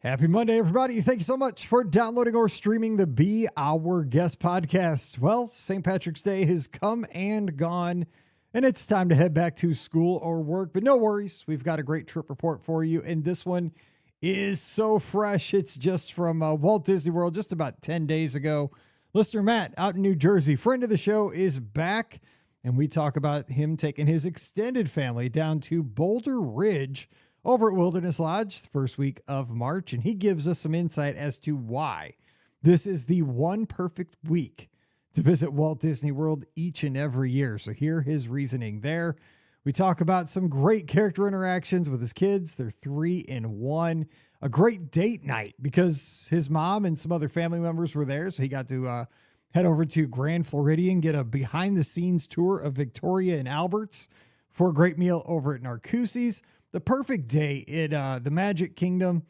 Happy Monday, everybody. Thank you so much for downloading or streaming the Be Our Guest podcast. Well, St. Patrick's Day has come and gone, and it's time to head back to school or work. But no worries, we've got a great trip report for you, and this one is so fresh. It's just from Walt Disney World just about 10 days ago. Listener Matt out in New Jersey, friend of the show, is back, and we talk about him taking his extended family down to Boulder Ridge over at Wilderness Lodge the first week of March, and he gives us some insight as to why this is the one perfect week to visit Walt Disney World each and every year. So hear his reasoning there. We talk about some great character interactions with his kids. They're 3 in 1. A great date night because his mom and some other family members were there, so he got to head over to Grand Floridian, get a behind-the-scenes tour of Victoria and Albert's for a great meal over at Narcoossee's. The perfect day at the Magic Kingdom,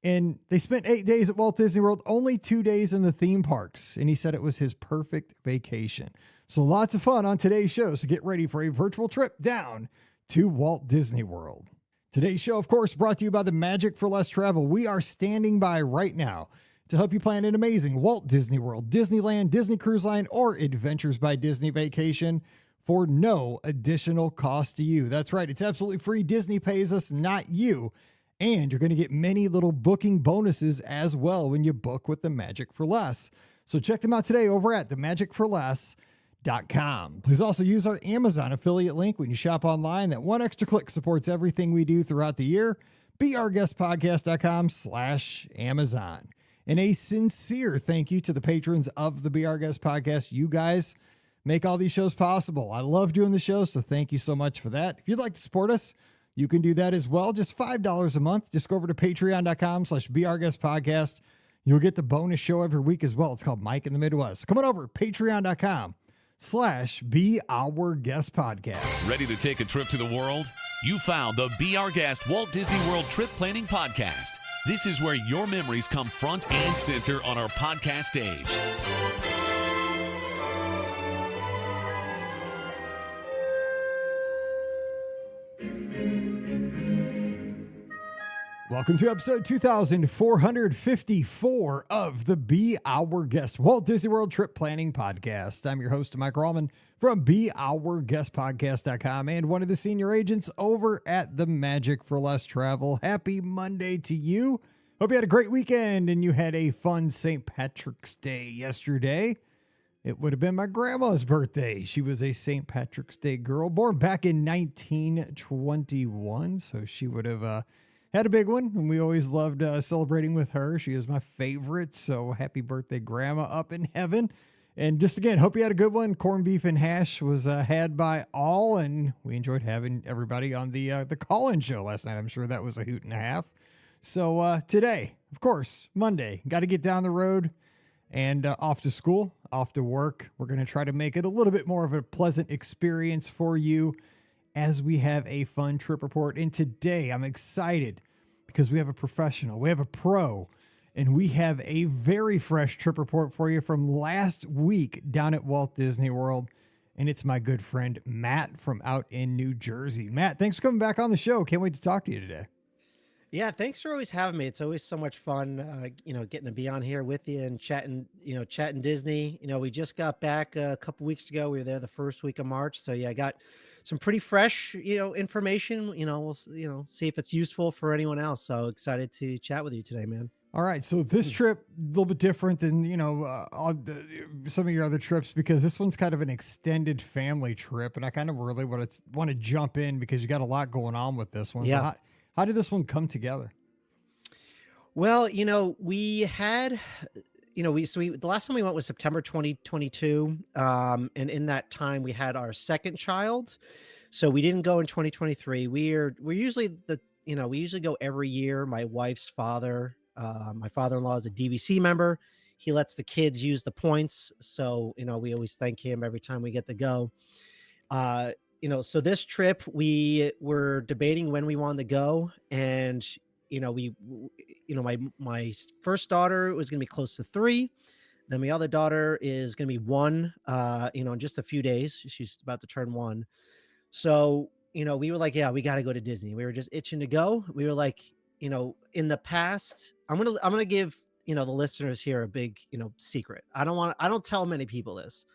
and they spent 8 days at Walt Disney World, only 2 days in the theme parks, and he said it was his perfect vacation. So lots of fun on today's show, so get ready for a virtual trip down to Walt Disney World. Today's show, of course, brought to you by the Magic for Less Travel. We are standing by right now to help you plan an amazing Walt Disney World, Disneyland, Disney Cruise Line, or Adventures by Disney vacation for no additional cost to you. That's right. It's absolutely free. Disney pays us, not you. And you're going to get many little booking bonuses as well when you book with the Magic for Less. So check them out today over at themagicforless.com. Please also use our Amazon affiliate link when you shop online. That one extra click supports everything we do throughout the year. beourguestpodcast.com/Amazon. And a sincere thank you to the patrons of the Be Our Guest podcast. You guys make all these shows possible. I love doing the show, so thank you so much for that. If you'd like to support us, you can do that as well. Just $5 a month. Just go over to patreon.com/beourguestpodcast. You'll get the bonus show every week as well. It's called Mike in the Midwest. Come on over, patreon.com/beourguestpodcast. Ready to take a trip to the world? You found the Be Our Guest Walt Disney World Trip Planning Podcast. This is where your memories come front and center on our podcast stage. Welcome to episode 2454 of the Be Our Guest Walt Disney World Trip Planning Podcast. I'm your host, Mike Rallman from beourguestpodcast.com and one of the senior agents over at the Magic for Less Travel. Happy Monday to you. Hope you had a great weekend and you had a fun St. Patrick's Day yesterday. It would have been my grandma's birthday. She was a St. Patrick's Day girl, born back in 1921, so she would have had a big one, and we always loved celebrating with her. She is my favorite, so happy birthday, Grandma, up in heaven. And just again, hope you had a good one. Corned beef and hash was had by all, and we enjoyed having everybody on the call-in show last night. I'm sure that was a hoot and a half. So today, of course, Monday, got to get down the road and off to school, off to work. We're going to try to make it a little bit more of a pleasant experience for you as we have a fun trip report. And today I'm excited because we have a professional, we have a pro, and we have a very fresh trip report for you from last week down at Walt Disney World. And it's my good friend, Matt from out in New Jersey. Matt, thanks for coming back on the show. Can't wait to talk to you today. Yeah, thanks for always having me. It's always so much fun, getting to be on here with you and chatting Disney. We just got back a couple weeks ago. We were there the first week of March. So yeah, I got some pretty fresh, information. We'll see if it's useful for anyone else. So excited to chat with you today, man. All right. So this trip, a little bit different than, some of your other trips, because this one's kind of an extended family trip. And I kind of really want to jump in because you got a lot going on with this one. Yeah. So how did this one come together? Well, we had, the last time we went was September 2022. And in that time we had our second child. So we didn't go in 2023. We're usually we usually go every year. My wife's father, my father-in-law is a DVC member. He lets the kids use the points. So, we always thank him every time we get to go. So this trip, we were debating when we wanted to go, and my first daughter was going to be close to 3. Then my other daughter is going to be 1, in just a few days. She's about to turn 1. So, we were like, yeah, we got to go to Disney. We were just itching to go. We were like, in the past, I'm gonna give, the listeners here a big, secret. I don't tell many people this,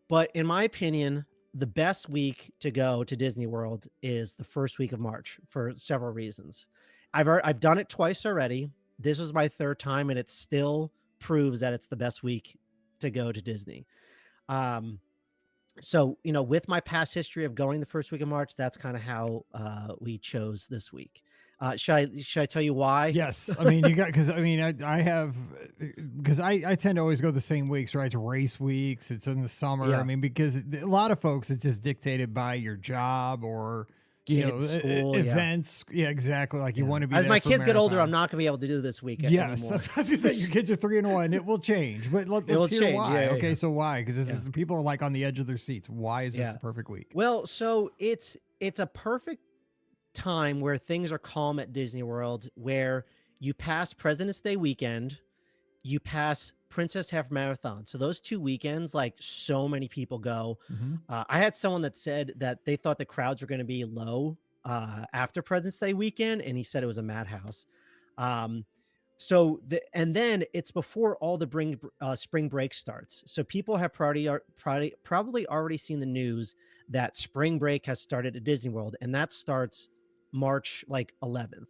but in my opinion, the best week to go to Disney World is the first week of March for several reasons. I've done it twice already. This was my third time, and it still proves that it's the best week to go to Disney. Um, so with my past history of going the first week of March, that's kind of how we chose this week. Should I tell you why? Yes, I mean you got because I mean I have because I tend to always go the same weeks, right? It's race weeks. It's in the summer. I Yeah. mean because a lot of folks it's just dictated by your job or Kids, school, yeah. events. Yeah, exactly. Like you Yeah. want to be As there my for kids get older, I'm marathon. not gonna be able to do this week Yes, anymore. that's what I was gonna say. Your kids are 3 and 1. It will change, but It'll let's hear change. why. Yeah, Okay, yeah. so why? Because this Yeah. is people are like on the edge of their seats. Why is this Yeah. the perfect week? Well, so it's a perfect time where things are calm at Disney World, where you pass President's Day weekend, you pass Princess Half Marathon. So those 2 weekends, like so many people go. Mhm. I had someone that said that they thought the crowds were going to be low after President's Day weekend, and he said it was a madhouse. Um, and then it's before all the spring break starts. So people have probably already seen the news that spring break has started at Disney World, and that starts March like 11th.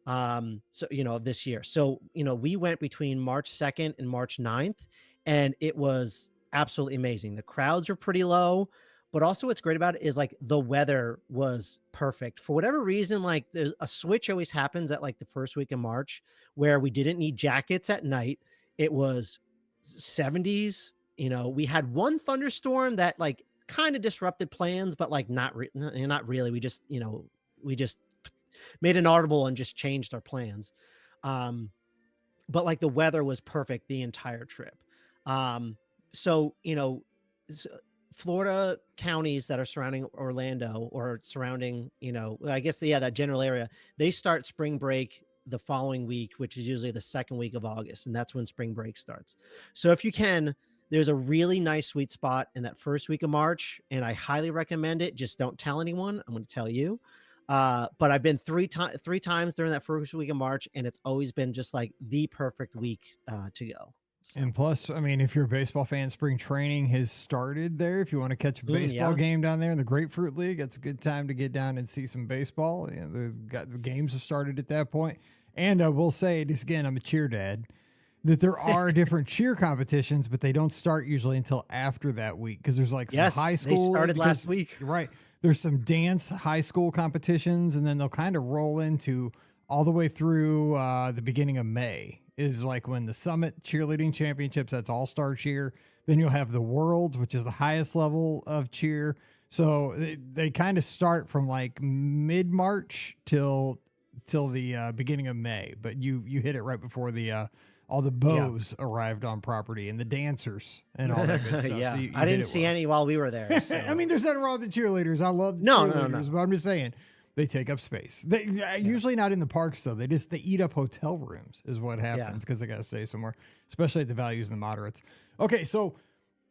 Of this year. So, we went between March 2nd and March 9th, and it was absolutely amazing. The crowds were pretty low, but also what's great about it is like the weather was perfect. For whatever reason, like there's a switch always happens at like the first week of March where we didn't need jackets at night. It was 70s. We had one thunderstorm that like kind of disrupted plans, but like not really. We just made an audible and just changed our plans. But like the weather was perfect the entire trip. Um, so, Florida counties that are surrounding Orlando or surrounding, I guess, yeah, that general area, they start spring break the following week, which is usually the second week of August. And that's when spring break starts. So if you can, there's a really nice sweet spot in that first week of March, and I highly recommend it. Just don't tell anyone. I'm going to tell you. But I've been three times during that first week of March, and it's always been just like the perfect week to go. So, And plus, I mean, if you're a baseball fan, spring training has started there. If you want to catch a baseball yeah. game down there in the Grapefruit League, it's a good time to get down and see some baseball. The games have started at that point. And I will say this again, I'm a cheer dad, that there are different cheer competitions, but they don't start usually until after that week because there's like some high school. They started last week. Right. There's some dance high school competitions, and then they'll kind of roll into all the way through the beginning of May is like when the Summit Cheerleading Championships, that's all-star cheer. Then you'll have the World, which is the highest level of cheer. So they kind of start from like mid-March till the beginning of May. But you hit it right before the all the beaux arrived on property and the dancers and all that good stuff. Yeah, So you I didn't hit it see well. any while we were there. So. I mean, there's nothing wrong with the cheerleaders. I love the No, cheerleaders, but I'm just saying they take up space. They usually not in the parks though. They eat up hotel rooms is what happens because they got to stay somewhere, especially at the values and the moderates. Okay, so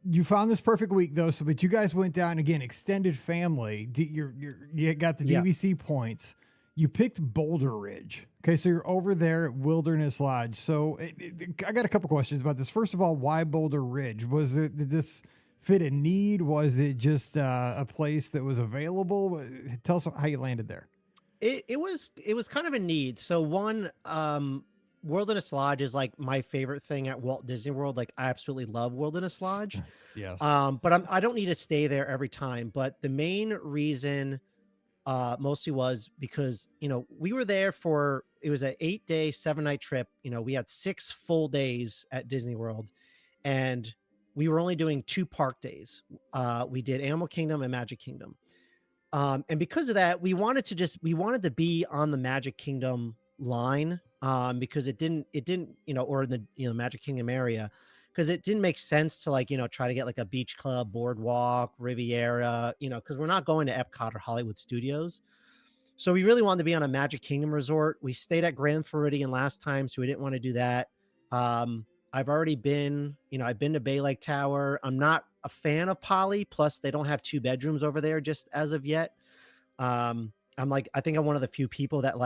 you found this perfect week though. So, but you guys went down again, extended family. You got the DVC points. You picked Boulder Ridge. Okay, so you're over there at Wilderness Lodge. So I got a couple questions about this. First of all, why Boulder Ridge? Did this fit a need? Was it just a place that was available? Tell us how you landed there. It was kind of a need. So one, Wilderness Lodge is like my favorite thing at Walt Disney World. Like I absolutely love Wilderness Lodge. Yes. But I don't need to stay there every time. But the main reason mostly was because, we were there it was an 8-day, 7-night trip. We had 6 full days at Disney World, and we were only doing 2 park days. We did Animal Kingdom and Magic Kingdom. And because of that, we wanted to be on the Magic Kingdom line, because it didn't, or in the, Magic Kingdom area, because it didn't make sense to try to get like a beach club, boardwalk, Riviera, because we're not going to Epcot or Hollywood Studios. So we really wanted to be on a Magic Kingdom resort. We stayed at Grand Floridian last time, so we didn't want to do that. I've already been, I've been to Bay Lake Tower. I'm not a fan of Poly. Plus, they don't have 2 bedrooms over there just as of yet. I think I'm one of the few people that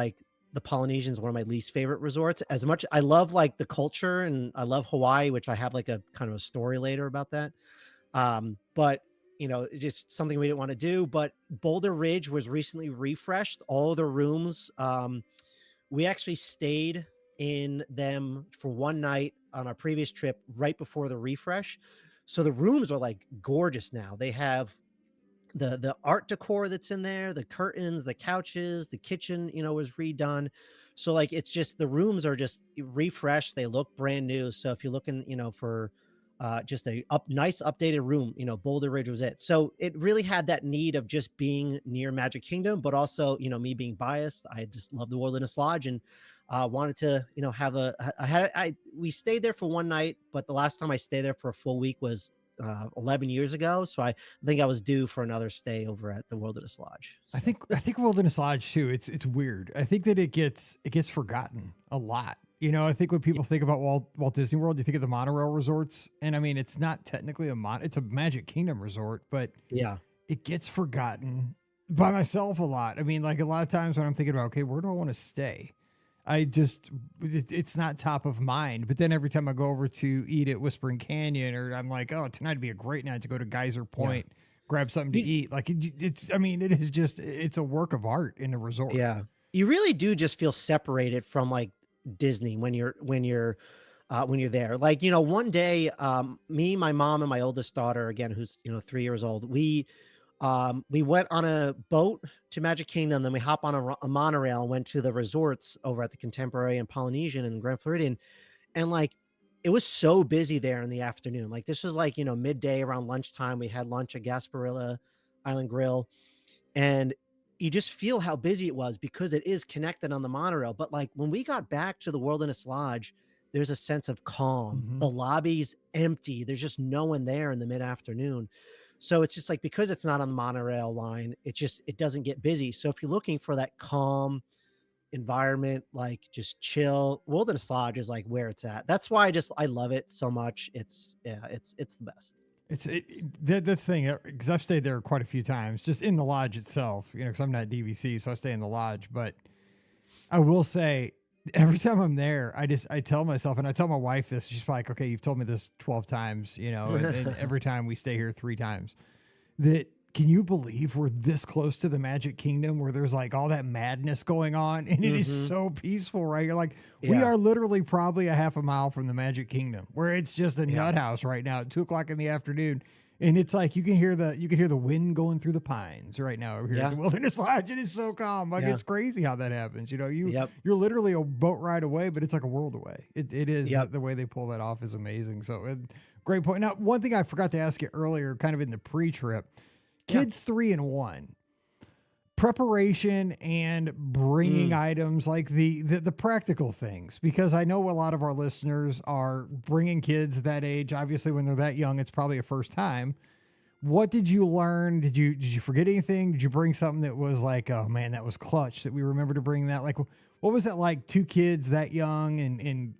the Polynesian is one of my least favorite resorts. As much I love like the culture and I love Hawaii, which I have like a kind of a story later about that. But it's just something we didn't want to do. But Boulder Ridge was recently refreshed. All the rooms, we actually stayed in them for one night on our previous trip right before the refresh. So the rooms are like gorgeous now. They have the art decor that's in there, the curtains, the couches, the kitchen, was redone. So like it's just the rooms are just refreshed. They look brand new. So if you're looking, for just a nice updated room, Boulder Ridge was it. So it really had that need of just being near Magic Kingdom, but also, me being biased. I just love the Wilderness Lodge and wanted to, have we stayed there for one night, but the last time I stayed there for a full week was 11 years ago. So I think I was due for another stay over at the Wilderness Lodge. So. I think Wilderness Lodge too. It's weird. I think that it gets forgotten a lot. I think when people think about Walt Disney World, you think of the monorail resorts, and I mean it's not technically it's a Magic Kingdom resort, but yeah, it gets forgotten by myself a lot. I mean, like a lot of times when I'm thinking about, okay, where do I want to stay? It's not top of mind. But then every time I go over to eat at Whispering Canyon, or I'm like, oh, tonight would be a great night to go to Geyser Point, grab something to eat. Like it's a work of art in a resort. Yeah, you really do just feel separated from like Disney when you're there. Like, one day, me, my mom, and my oldest daughter, again, who's 3 years old, we went on a boat to Magic Kingdom, then we hop on a monorail and went to the resorts over at the Contemporary and Polynesian and Grand Floridian. And like, it was so busy there in the afternoon. Like this was like, midday around lunchtime. We had lunch at Gasparilla Island Grill, and you just feel how busy it was because it is connected on the monorail. But like when we got back to the Wilderness Lodge, there's a sense of calm. Mm-hmm. The lobby's empty. There's just no one there in the mid-afternoon. So it's just like, because it's not on the monorail line, it doesn't get busy. So if you're looking for that calm environment, like just chill, Wilderness Lodge is like where it's at. That's why I love it so much. It's the best. That's the thing, because I've stayed there quite a few times, just in the lodge itself, because I'm not DVC, so I stay in the lodge. But I will say, every time I'm there, I tell myself, and I tell my wife this, she's like, okay, you've told me this 12 times, and every time we stay here 3 times, that can you believe we're this close to the Magic Kingdom where there's like all that madness going on and it is so peaceful, right? You're like, we are literally probably a half a mile from the Magic Kingdom where it's just a nut house right now at 2:00 in the afternoon. And it's like, you can hear the wind going through the pines right now over here at the Wilderness Lodge. It is so calm. Like it's crazy how that happens. You're literally a boat ride away, but it's like a world away. It is the way they pull that off is amazing. So great point. Now, one thing I forgot to ask you earlier, kind of in the pre-trip, kids 3 and 1, preparation and bringing items, like the practical things, because I know a lot of our listeners are bringing kids that age. Obviously, when they're that young, it's probably a first time. What did you learn? Did you forget anything? Did you bring something that was like, oh man, that was clutch that we remember to bring that? Like, what was that like, 2 kids that young, and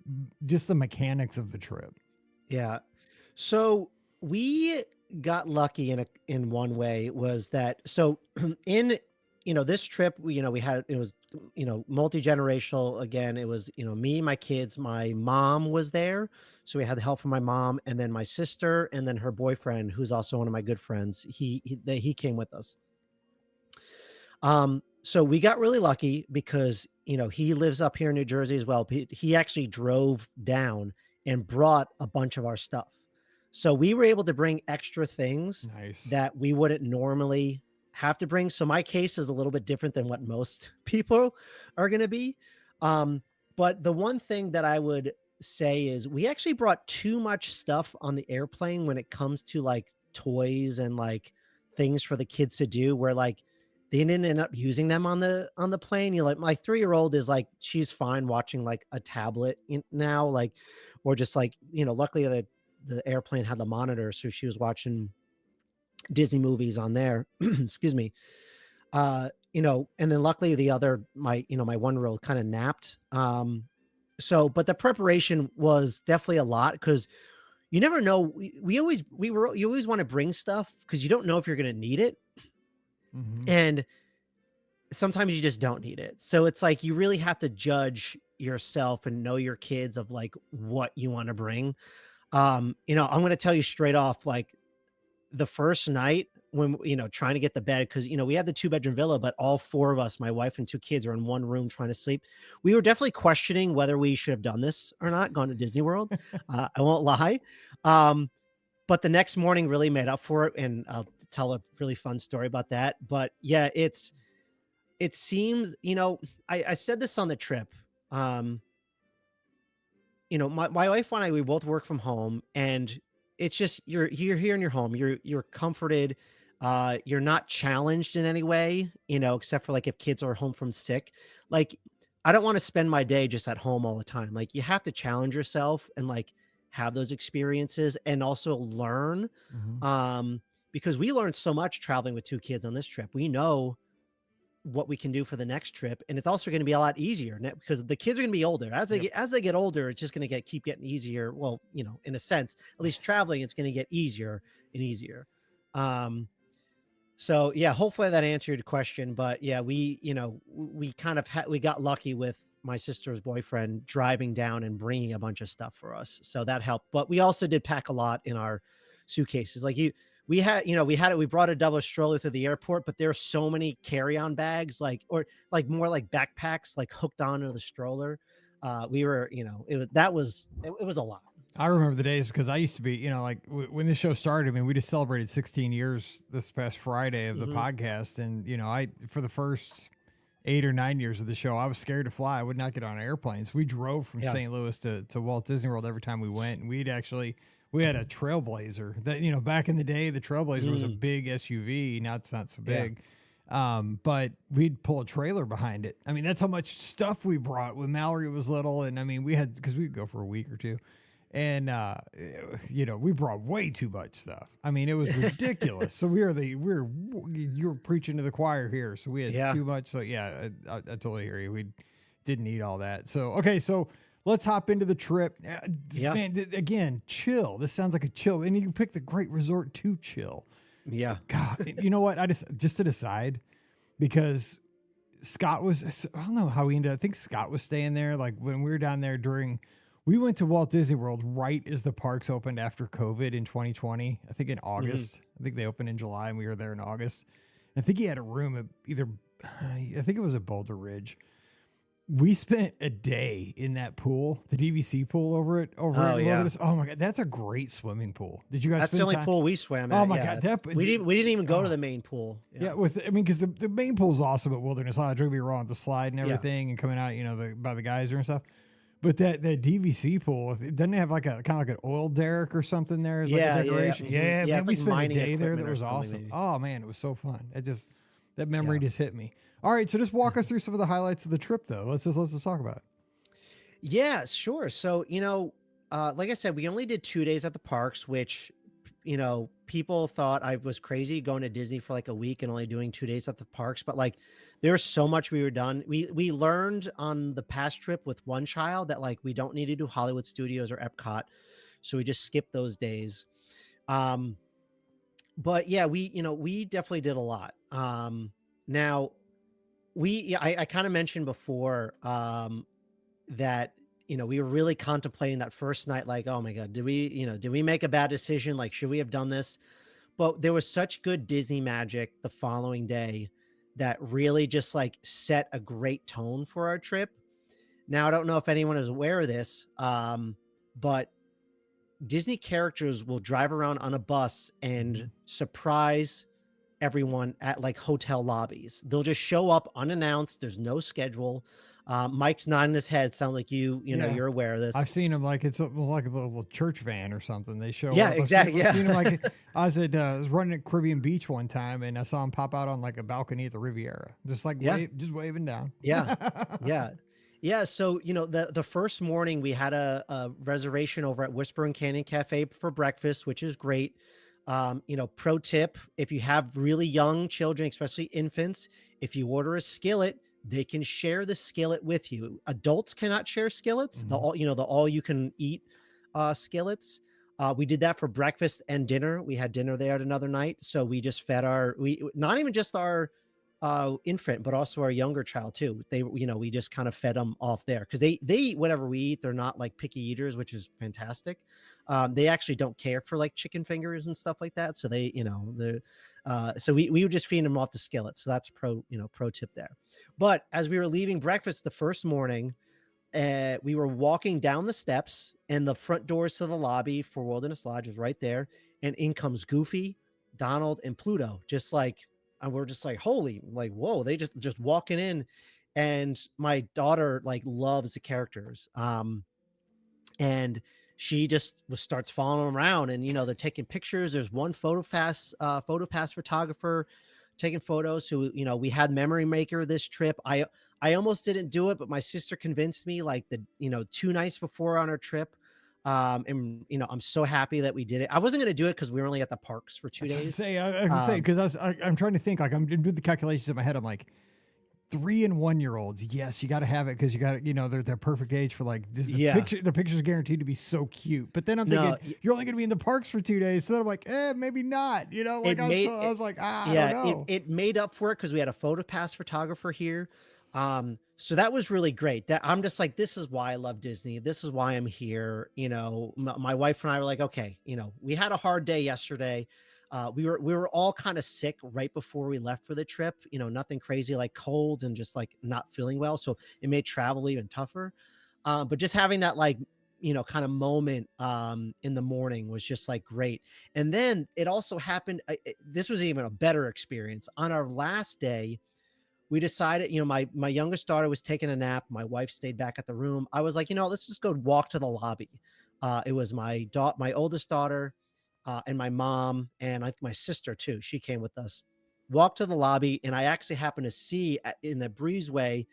just the mechanics of the trip? Yeah. So we got lucky in one way, was that, so in this trip, we had, it was multi-generational. Again, it was me, my kids, my mom was there, so we had the help from my mom, and then my sister, and then her boyfriend, who's also one of my good friends. He came with us. So we got really lucky because he lives up here in New Jersey as well. He actually drove down and brought a bunch of our stuff. So we were able to bring extra things that we wouldn't normally have to bring. So my case is a little bit different than what most people are going to be. But the one thing that I would say is we actually brought too much stuff on the airplane when it comes to like toys and like things for the kids to do, where like they didn't end up using them on the plane. Like my 3-year-old is like, she's fine watching like a tablet now, like, or just like, luckily the airplane had the monitor, so she was watching Disney movies on there. Excuse me. And then luckily my 1-year-old kind of napped. But the preparation was definitely a lot, because you never know. You always want to bring stuff because you don't know if you're going to need it. Mm-hmm. And sometimes you just don't need it. So it's like you really have to judge yourself and know your kids of like what you want to bring. I'm going to tell you straight off, like the first night when, trying to get the bed, because, we had the 2-bedroom villa, but all 4 of us, my wife and 2 kids, are in one room trying to sleep. We were definitely questioning whether we should have done this or not, gone to Disney World. I won't lie. But the next morning really made up for it. And I'll tell a really fun story about that. But yeah, it seems, I said this on the trip. My wife and I, we both work from home, and it's just, you're here in your home, you're comforted, you're not challenged in any way, except for like if kids are home from sick. Like, I don't want to spend my day just at home all the time. Like, you have to challenge yourself and like have those experiences and also learn. Mhm. Because we learned so much traveling with 2 kids on this trip. We know what we can do for the next trip, and it's also going to be a lot easier because the kids are going to be older. As they get older, it's just going to keep getting easier. Well, in a sense, at least traveling, it's going to get easier and easier. So yeah, hopefully that answered your question. But yeah, we kind of we got lucky with my sister's boyfriend driving down and bringing a bunch of stuff for us, so that helped. But we also did pack a lot in our suitcases. Like we brought a double stroller to the airport, but there's so many carry-on bags, or more like backpacks, like hooked onto the stroller. We were, it was a lot. I remember the days because I used to be, like when this show started, I mean, we just celebrated 16 years this past Friday of the podcast. And, for the first 8 or 9 years of the show, I was scared to fly. I would not get on airplanes. We drove from St. Louis to Walt Disney World every time we went. And we had a Trailblazer that, back in the day, the Trailblazer was a big SUV. Now it's not so big. But we'd pull a trailer behind it. I mean, that's how much stuff we brought when Mallory was little. And I mean, because we'd go for a week or two. And, we brought way too much stuff. I mean, it was ridiculous. So you were preaching to the choir here. So we had too much. So yeah, I totally hear you. We didn't need all that. So, okay. So let's hop into the trip. Man, again, chill. This sounds like a chill. And you picked the great resort to chill. Yeah. God, you know what? I just to decide, because Scott was, I don't know how we ended up, I think Scott was staying there. Like when we were down there we went to Walt Disney World right as the parks opened after COVID in 2020. I think in August. I think they opened in July and we were there in August. I think he had a room at I think it was a Boulder Ridge. We spent a day in that pool, the DVC pool over at Wilderness. Oh my God, that's a great swimming pool. Did you guys? That's the only pool we swam at. Oh my God, we didn't even go to the main pool. Yeah, because the main pool is awesome at Wilderness Lodge. Don't get me wrong, the slide and everything, and coming out, by the geyser and stuff. But that DVC pool, doesn't it have like a kind of like an oil derrick or something there as like a decoration? Yeah, man, we spent a day there. That was awesome. Maybe. Oh man, it was so fun. That memory just hit me. All right, so just walk us through some of the highlights of the trip, though. Let's just talk about it. Yeah, sure. So like I said, we only did 2 days at the parks, which people thought I was crazy going to Disney for like a week and only doing 2 days at the parks. But like, there was so much we were done. We learned on the past trip with one child that like we don't need to do Hollywood Studios or Epcot, so we just skipped those days. But yeah, we definitely did a lot. Now I kind of mentioned before that we were really contemplating that first night, like, oh my God, did we make a bad decision? Like, should we have done this? But there was such good Disney magic the following day that really just like set a great tone for our trip. Now, I don't know if anyone is aware of this, but Disney characters will drive around on a bus and surprise everyone at like hotel lobbies. They'll just show up unannounced. There's no schedule. Mike's nodding his head. Sound like you're aware of this. I've seen them like it's like a little church van or something. They show up. Exactly. I've seen them like I was running at Caribbean Beach one time and I saw him pop out on like a balcony at the Riviera, just like just waving down. Yeah. So the first morning we had a reservation over at Whisper and Canyon Cafe for breakfast, which is great. Pro tip: if you have really young children, especially infants, if you order a skillet, they can share the skillet with you. Adults cannot share skillets. The all you can eat skillets. We did that for breakfast and dinner. We had dinner there at another night. So we just fed not even just our infant, but also our younger child too. We just kind of fed them off there because they eat whatever we eat. They're not like picky eaters, which is fantastic. They actually don't care for like chicken fingers and stuff like that. So so we would just feed them off the skillet. So that's a pro tip there. But as we were leaving breakfast the first morning, we were walking down the steps, and the front doors to the lobby for Wilderness Lodge is right there. And in comes Goofy, Donald, and Pluto, and we're just like, holy, like, whoa, they just walking in. And my daughter like loves the characters. And she just starts following them around, and they're taking pictures. There's one photopass photographer taking photos. So we had Memory Maker this trip. I almost didn't do it, but my sister convinced me like 2 nights before on our trip. And I'm so happy that we did it. I wasn't going to do it because we were only at the parks for 2 days. I was gonna say, because I'm trying to think, like, I'm doing the calculations in my head. I'm like, 3 and 1 year olds. Yes, you got to have it because you got they're perfect age for like just the pictures are guaranteed to be so cute. But then I'm thinking you're only going to be in the parks for 2 days, so then I'm like, maybe not. Like I was like, I don't know. It made up for it because we had a PhotoPass photographer here. So that was really great. That I'm just like, this is why I love Disney. This is why I'm here. My wife and I were like, okay, we had a hard day yesterday. We were all kind of sick right before we left for the trip, nothing crazy, like cold and just like not feeling well. So it made travel even tougher. But just having that like, kind of moment in the morning was just like great. And then it also happened. This was even a better experience. On our last day, we decided, my youngest daughter was taking a nap. My wife stayed back at the room. I was like, let's just go walk to the lobby. It was my oldest daughter, and my mom, and I think my sister too. She came with us. Walked to the lobby, and I actually happened to see in the breezeway,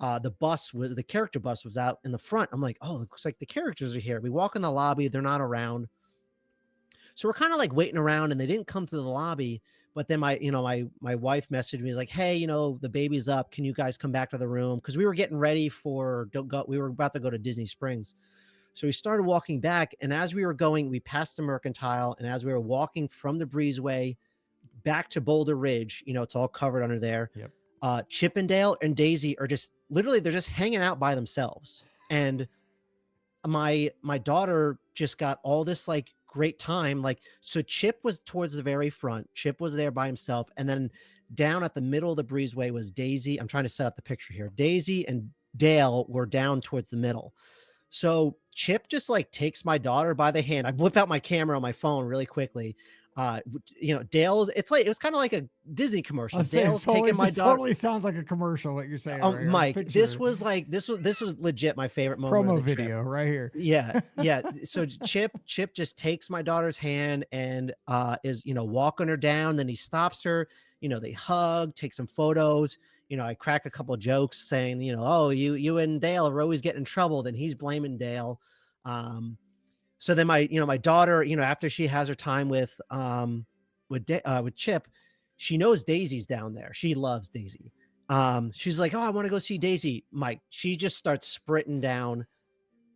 the character bus was out in the front. I'm like, oh, it looks like the characters are here. We walk in the lobby, they're not around. So we're kind of like waiting around, and they didn't come to the lobby. But then my wife messaged me, like, hey, the baby's up. Can you guys come back to the room? Because we were getting ready we were about to go to Disney Springs. So we started walking back, and as we were going, we passed the Mercantile, and as we were walking from the breezeway back to Boulder Ridge, it's all covered under there. Yep. Chip and Dale and Daisy are just literally, they're just hanging out by themselves. And my daughter just got all this like great time. Like, so Chip was towards the very front. Chip was there by himself. And then down at the middle of the breezeway was Daisy. I'm trying to set up the picture here. Daisy and Dale were down towards the middle. So Chip just like takes my daughter by the hand. I whip out my camera on my phone really quickly. Dale's, it was kind of like a Disney commercial. Dale's taking my daughter. Totally sounds like a commercial, what you're saying. Right, Mike, this was legit my favorite moment. Promo video right here. Yeah. So Chip just takes my daughter's hand and is walking her down. Then he stops her. They hug, take some photos. I crack a couple of jokes saying, oh, you and Dale are always getting in trouble. Then he's blaming Dale. So then my daughter, after she has her time with Chip, she knows Daisy's down there. She loves Daisy. She's like, oh, I want to go see Daisy. Mike, she just starts sprinting down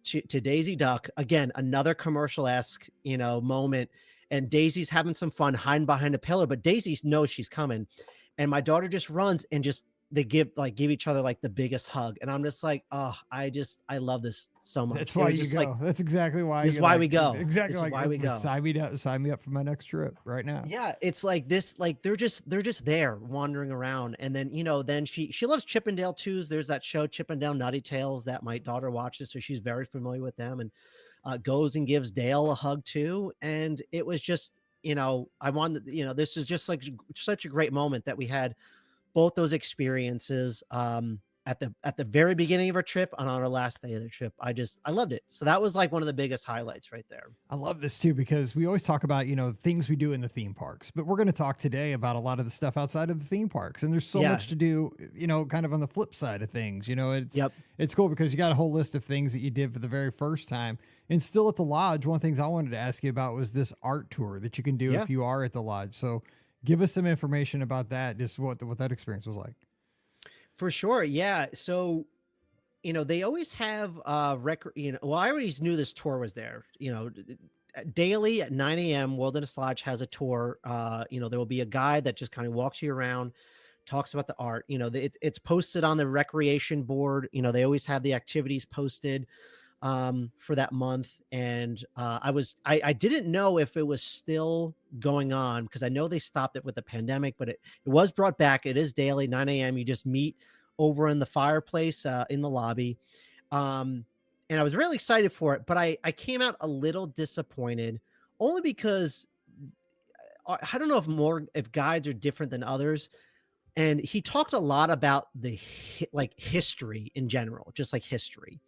to Daisy Duck. Again, another commercial-esque, moment. And Daisy's having some fun hiding behind a pillar, but Daisy knows she's coming. And my daughter just runs and they give each other like the biggest hug. And I'm just like, oh, I love this so much. That's why you go. That's exactly why. This is why we go. Exactly why we go. Sign me up for my next trip right now. Yeah. It's like this, like they're just there wandering around. And then, then she loves Chip and Dale too. There's that show Chip and Dale Nutty Tales that my daughter watches. So she's very familiar with them, and goes and gives Dale a hug too. And it was just, I wanted, this is just like such a great moment that we had both those experiences at the very beginning of our trip and on our last day of the trip. I loved it. So that was like one of the biggest highlights right there. I love this too, because we always talk about, things we do in the theme parks, but we're going to talk today about a lot of the stuff outside of the theme parks. And there's so much to do, kind of on the flip side of things, it's cool because you got a whole list of things that you did for the very first time. And still at the lodge, one of the things I wanted to ask you about was this art tour that you can do if you are at the lodge. So give us some information about that, just what that experience was like. For sure. Yeah. So, they always have I already knew this tour was there, daily at 9 a.m. Wilderness Lodge has a tour. There will be a guide that just kind of walks you around, talks about the art. It's posted on the recreation board. They always have the activities posted for that month. And I didn't know if it was still going on, because I know they stopped it with the pandemic, but it was brought back. It is daily, 9 a.m. You just meet over in the fireplace in the lobby. And I was really excited for it, but I came out a little disappointed, only because I don't know if guides are different than others. And he talked a lot about like history in general, just like history.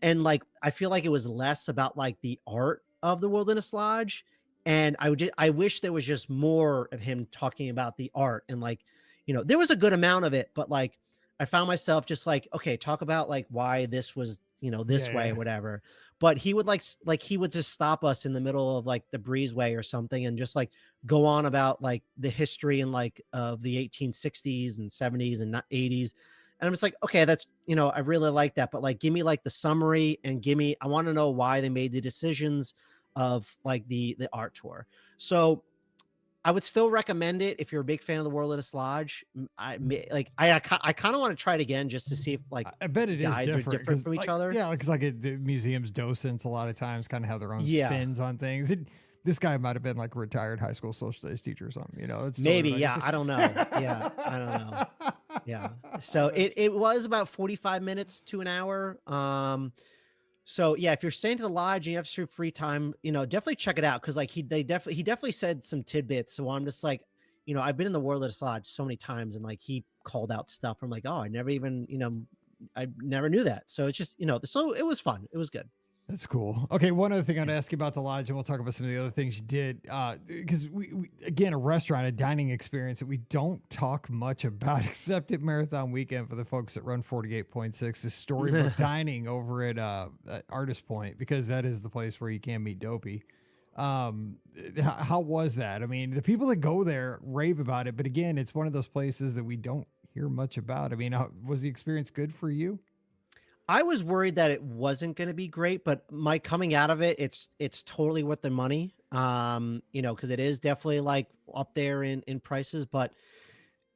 And like, I feel like it was less about like the art of the Wilderness Lodge. And I wish there was just more of him talking about the art, and like, there was a good amount of it, but like, I found myself just like, okay, talk about like why this was, this way or whatever. But he would he would just stop us in the middle of like the breezeway or something, and just like go on about like the history and like of the 1860s and 70s and 80s. And I'm just like, okay, that's, I really like that, but like, give me like the summary, and I want to know why they made the decisions of like the art tour. So I would still recommend it if you're a big fan of the Wilderness Lodge. I kind of want to try it again, just to see if like I bet it is guides are different from each like, other. Yeah, because like the museum's docents a lot of times kind of have their own Yeah. spins on things. This guy might have been like a retired high school social studies teacher or something. It's Maybe, totally yeah. I don't know. Yeah, I don't know. Yeah. So it was about 45 minutes to an hour. So yeah, if you're staying to the lodge and you have some free time, definitely check it out. Cause like he definitely said some tidbits. So I'm just like, I've been in the Wilderness Lodge so many times, and like he called out stuff. I'm like, oh, I never even, I never knew that. So it's just, so it was fun. It was good. That's cool. Okay, one other thing I'd ask you about the lodge, and we'll talk about some of the other things you did. Because we again, a restaurant, a dining experience that we don't talk much about, except at Marathon Weekend for the folks that run 48.6, is Storybook Dining over at Artist Point, because that is the place where you can meet Dopey. How was that? I mean, the people that go there rave about it, but again, it's one of those places that we don't hear much about. I mean, was the experience good for you? I was worried that it wasn't going to be great, but my coming out of it, it's totally worth the money. Because it is definitely like up there in prices, but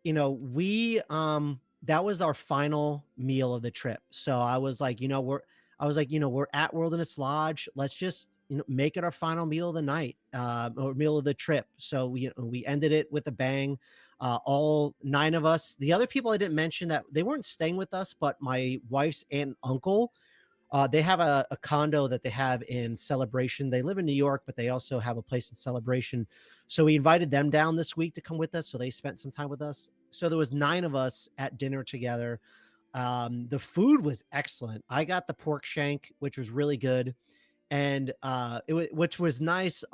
we that was our final meal of the trip. So I was like, we're at Wilderness Lodge. Let's just make it our final meal of the night, or meal of the trip. So we ended it with a bang. All 9 of us. The other people I didn't mention that they weren't staying with us, but my wife's aunt and uncle, they have a condo that they have in Celebration. They live in New York, but they also have a place in Celebration. So we invited them down this week to come with us. So they spent some time with us. So there was 9 of us at dinner together. The food was excellent. I got the pork shank, which was really good. And which was nice.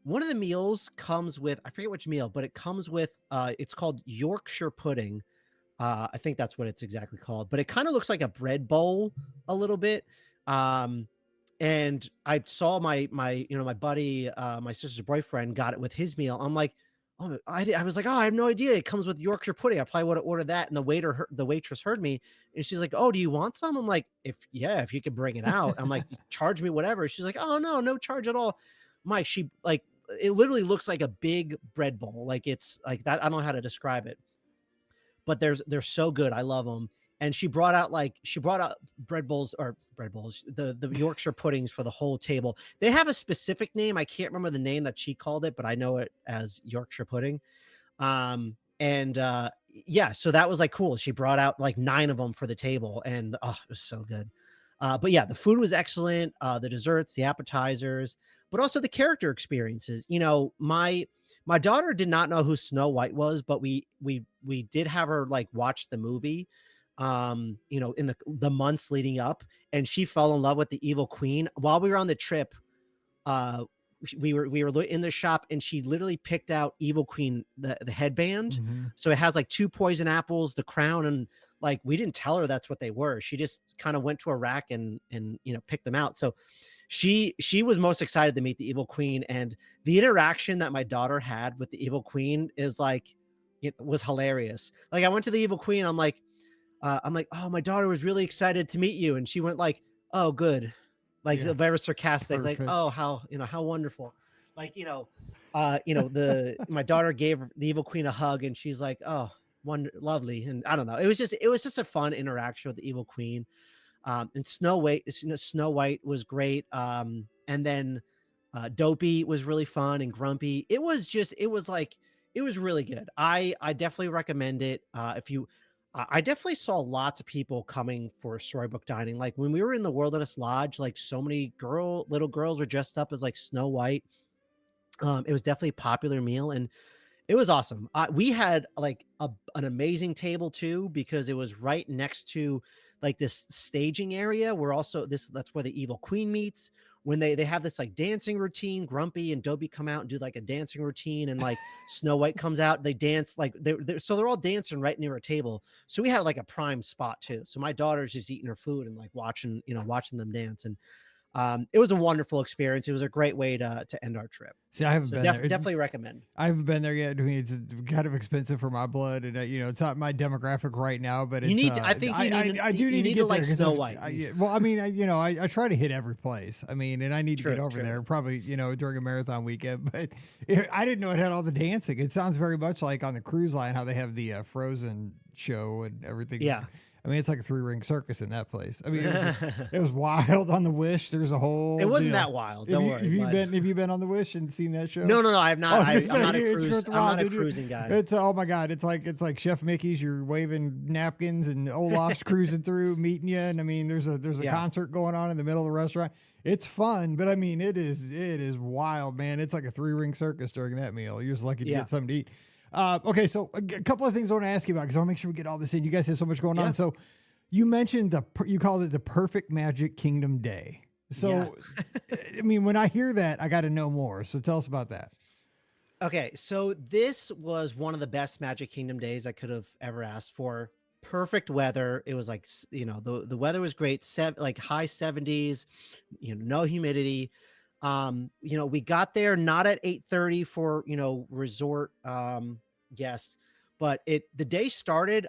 One of the meals comes with, I forget which meal, but it comes with, it's called Yorkshire pudding. I think that's what it's exactly called, but it kind of looks like a bread bowl a little bit. And I saw my buddy, my sister's boyfriend got it with his meal. I'm like, oh, I was like, oh, I have no idea. It comes with Yorkshire pudding. I probably would have ordered that. And the waitress heard me, and she's like, oh, do you want some? I'm like, if you could bring it out. I'm like, charge me whatever. She's like, oh, no charge at all. Mike, she like, it literally looks like a big bread bowl. Like it's like that. I don't know how to describe it, but they're so good. I love them. And she brought out bread bowls, the Yorkshire puddings for the whole table. They have a specific name. I can't remember the name that she called it, but I know it as Yorkshire pudding. Yeah, so that was like cool. She brought out like 9 of them for the table, and it was so good. But yeah, the food was excellent. The desserts, the appetizers, but also the character experiences. My daughter did not know who Snow White was, but we did have her like watch the movie, in the months leading up, and she fell in love with the Evil Queen while we were on the trip. We were in the shop, and she literally picked out Evil Queen, the headband. Mm-hmm. So it has like 2 poison apples, the crown, and like we didn't tell her that's what they were. She just kind of went to a rack and picked them out. So she was most excited to meet the Evil Queen, and the interaction that my daughter had with the Evil Queen is like, it was hilarious. Like I went to the Evil Queen, I'm like, oh, my daughter was really excited to meet you, and she went like, oh, good, like very sarcastic, Perfect. like, oh, how wonderful. Like, my daughter gave the Evil Queen a hug, and she's like, "Oh, lovely." And I don't know. It was just a fun interaction with the Evil Queen. And Snow White was great. And then Dopey was really fun, and Grumpy. It was really good. I definitely recommend it. If you, I definitely saw lots of people coming for storybook dining. Like when we were in the Wilderness Lodge, like so many little girls were dressed up as like Snow White. It was definitely a popular meal, and it was awesome. We had like an amazing table too, because it was right next to like this staging area where that's where the Evil Queen meets. When they have this like dancing routine, Grumpy and Dobie come out and do like a dancing routine, and like Snow White comes out, they dance like they're all dancing right near a table. So we had like a prime spot too. So my daughter's just eating her food and like watching them dance. And it was a wonderful experience. It was a great way to end our trip. See, I haven't been there. Definitely recommend. I haven't been there yet. I mean, it's kind of expensive for my blood, and it's not my demographic right now. But it's, I do need to get like Snow White. Well, I mean, I try to hit every place. I mean, and I need to get over there probably during a marathon weekend. But I didn't know it had all the dancing. It sounds very much like on the cruise line how they have the Frozen show and everything. Yeah. I mean, it's like a 3-ring circus in that place. I mean, it was wild on the Wish. There's a whole. It wasn't that wild. Don't worry. Have you been on the Wish and seen that show? No, I have not. I'm not a cruising guy. It's oh my god. It's like Chef Mickey's. You're waving napkins and Olaf's cruising through, meeting you. And I mean, there's a concert going on in the middle of the restaurant. It's fun, but I mean, it is wild, man. It's like a 3-ring circus during that meal. You're just lucky to get something to eat. Okay, so a couple of things I want to ask you about, because I want to make sure we get all this in. You guys have so much going on. So you mentioned you called it the Perfect Magic Kingdom Day. So, I mean, when I hear that, I got to know more. So tell us about that. Okay, so this was one of the best Magic Kingdom days I could have ever asked for. Perfect weather. It was like, the weather was great, like high 70s, no humidity. We got there not at 8:30 for, resort guests, but the day started.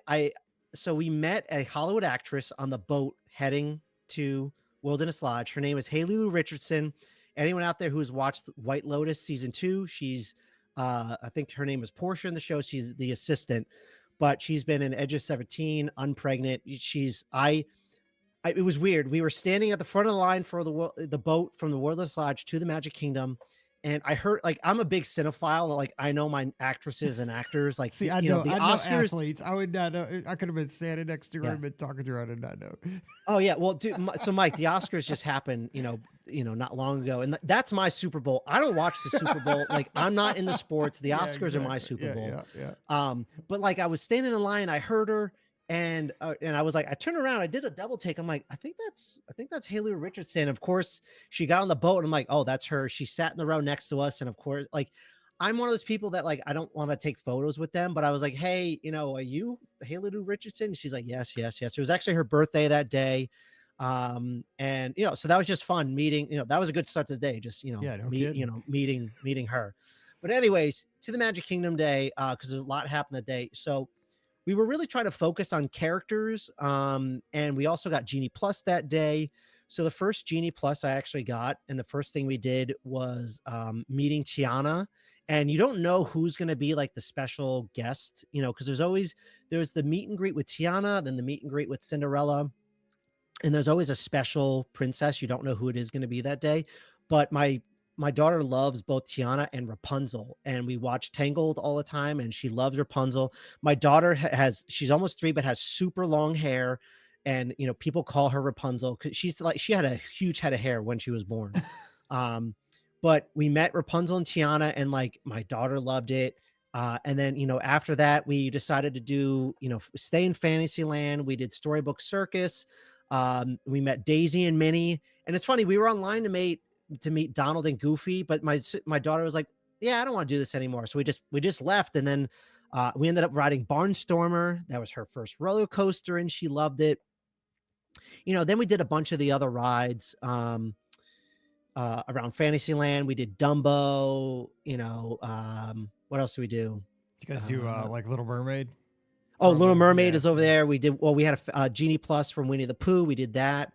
So we met a Hollywood actress on the boat heading to Wilderness Lodge. Her name is Haley Lou Richardson. Anyone out there who's watched White Lotus season 2, she's, I think her name is Portia in the show. She's the assistant, but she's been in Edge of 17, Unpregnant. It was weird. We were standing at the front of the line for the boat from the Wilderness Lodge to the Magic Kingdom. And I heard, like, I'm a big cinephile. Like, I know my actresses and actors. Like, see, I know the Oscars. Athletes. I would not know. I could have been standing next to her and been talking to her. I did not know. Oh yeah, well, dude. So Mike, the Oscars just happened. Not long ago, and that's my Super Bowl. I don't watch the Super Bowl. Like, I'm not in the sports. The Oscars are my Super Bowl. But like, I was standing in line. I heard her. And I was like, I turned around, I did a double take. I'm like, I think that's Haley Richardson. Of course, she got on the boat, and I'm like, oh, that's her. She sat in the row next to us, and of course, like, I'm one of those people that, like, I don't want to take photos with them, but I was like, hey, are you Haley Richardson? And she's like, yes. It was actually her birthday that day, and so that was just fun meeting. That was a good start to the day. Just meeting her. But anyways, to the Magic Kingdom Day, because a lot happened that day. So we were really trying to focus on characters. And we also got Genie Plus that day. So the first Genie Plus I actually got, and the first thing we did was meeting Tiana. And you don't know who's going to be like the special guest, because there's the meet and greet with Tiana, then the meet and greet with Cinderella. And there's always a special princess. You don't know who it is going to be that day. But my daughter loves both Tiana and Rapunzel, and we watch Tangled all the time, and she loves Rapunzel. My daughter she's almost 3, but has super long hair, and people call her Rapunzel because she had a huge head of hair when she was born. But we met Rapunzel and Tiana, and like, my daughter loved it. And then, after that, we decided to do, stay in Fantasyland. We did Storybook Circus. We met Daisy and Minnie, and it's funny, we were online to meet Donald and Goofy, but my daughter was like, yeah, I don't want to do this anymore. So we just left. And then we ended up riding Barnstormer. That was her first roller coaster, and she loved it. Then we did a bunch of the other rides around Fantasyland. We did Dumbo. What else do we do? You guys do like Little Mermaid? Oh, Little Mermaid is over there. We had a Genie Plus from Winnie the Pooh. We did that.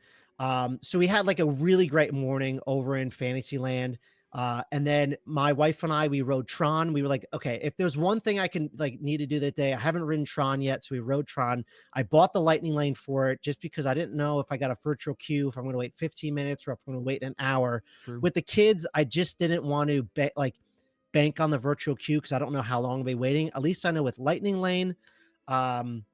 So we had like a really great morning over in Fantasyland. And then my wife and I, we rode Tron. We were like, okay, if there's one thing I can like need to do that day, I haven't ridden Tron yet. So we rode Tron. I bought the lightning lane for it just because I didn't know if I got a virtual queue, if I'm going to wait 15 minutes or if I'm going to wait an hour. True. With the kids, I just didn't want to bank on the virtual queue because I don't know how long I'll be waiting. At least I know with lightning lane, um,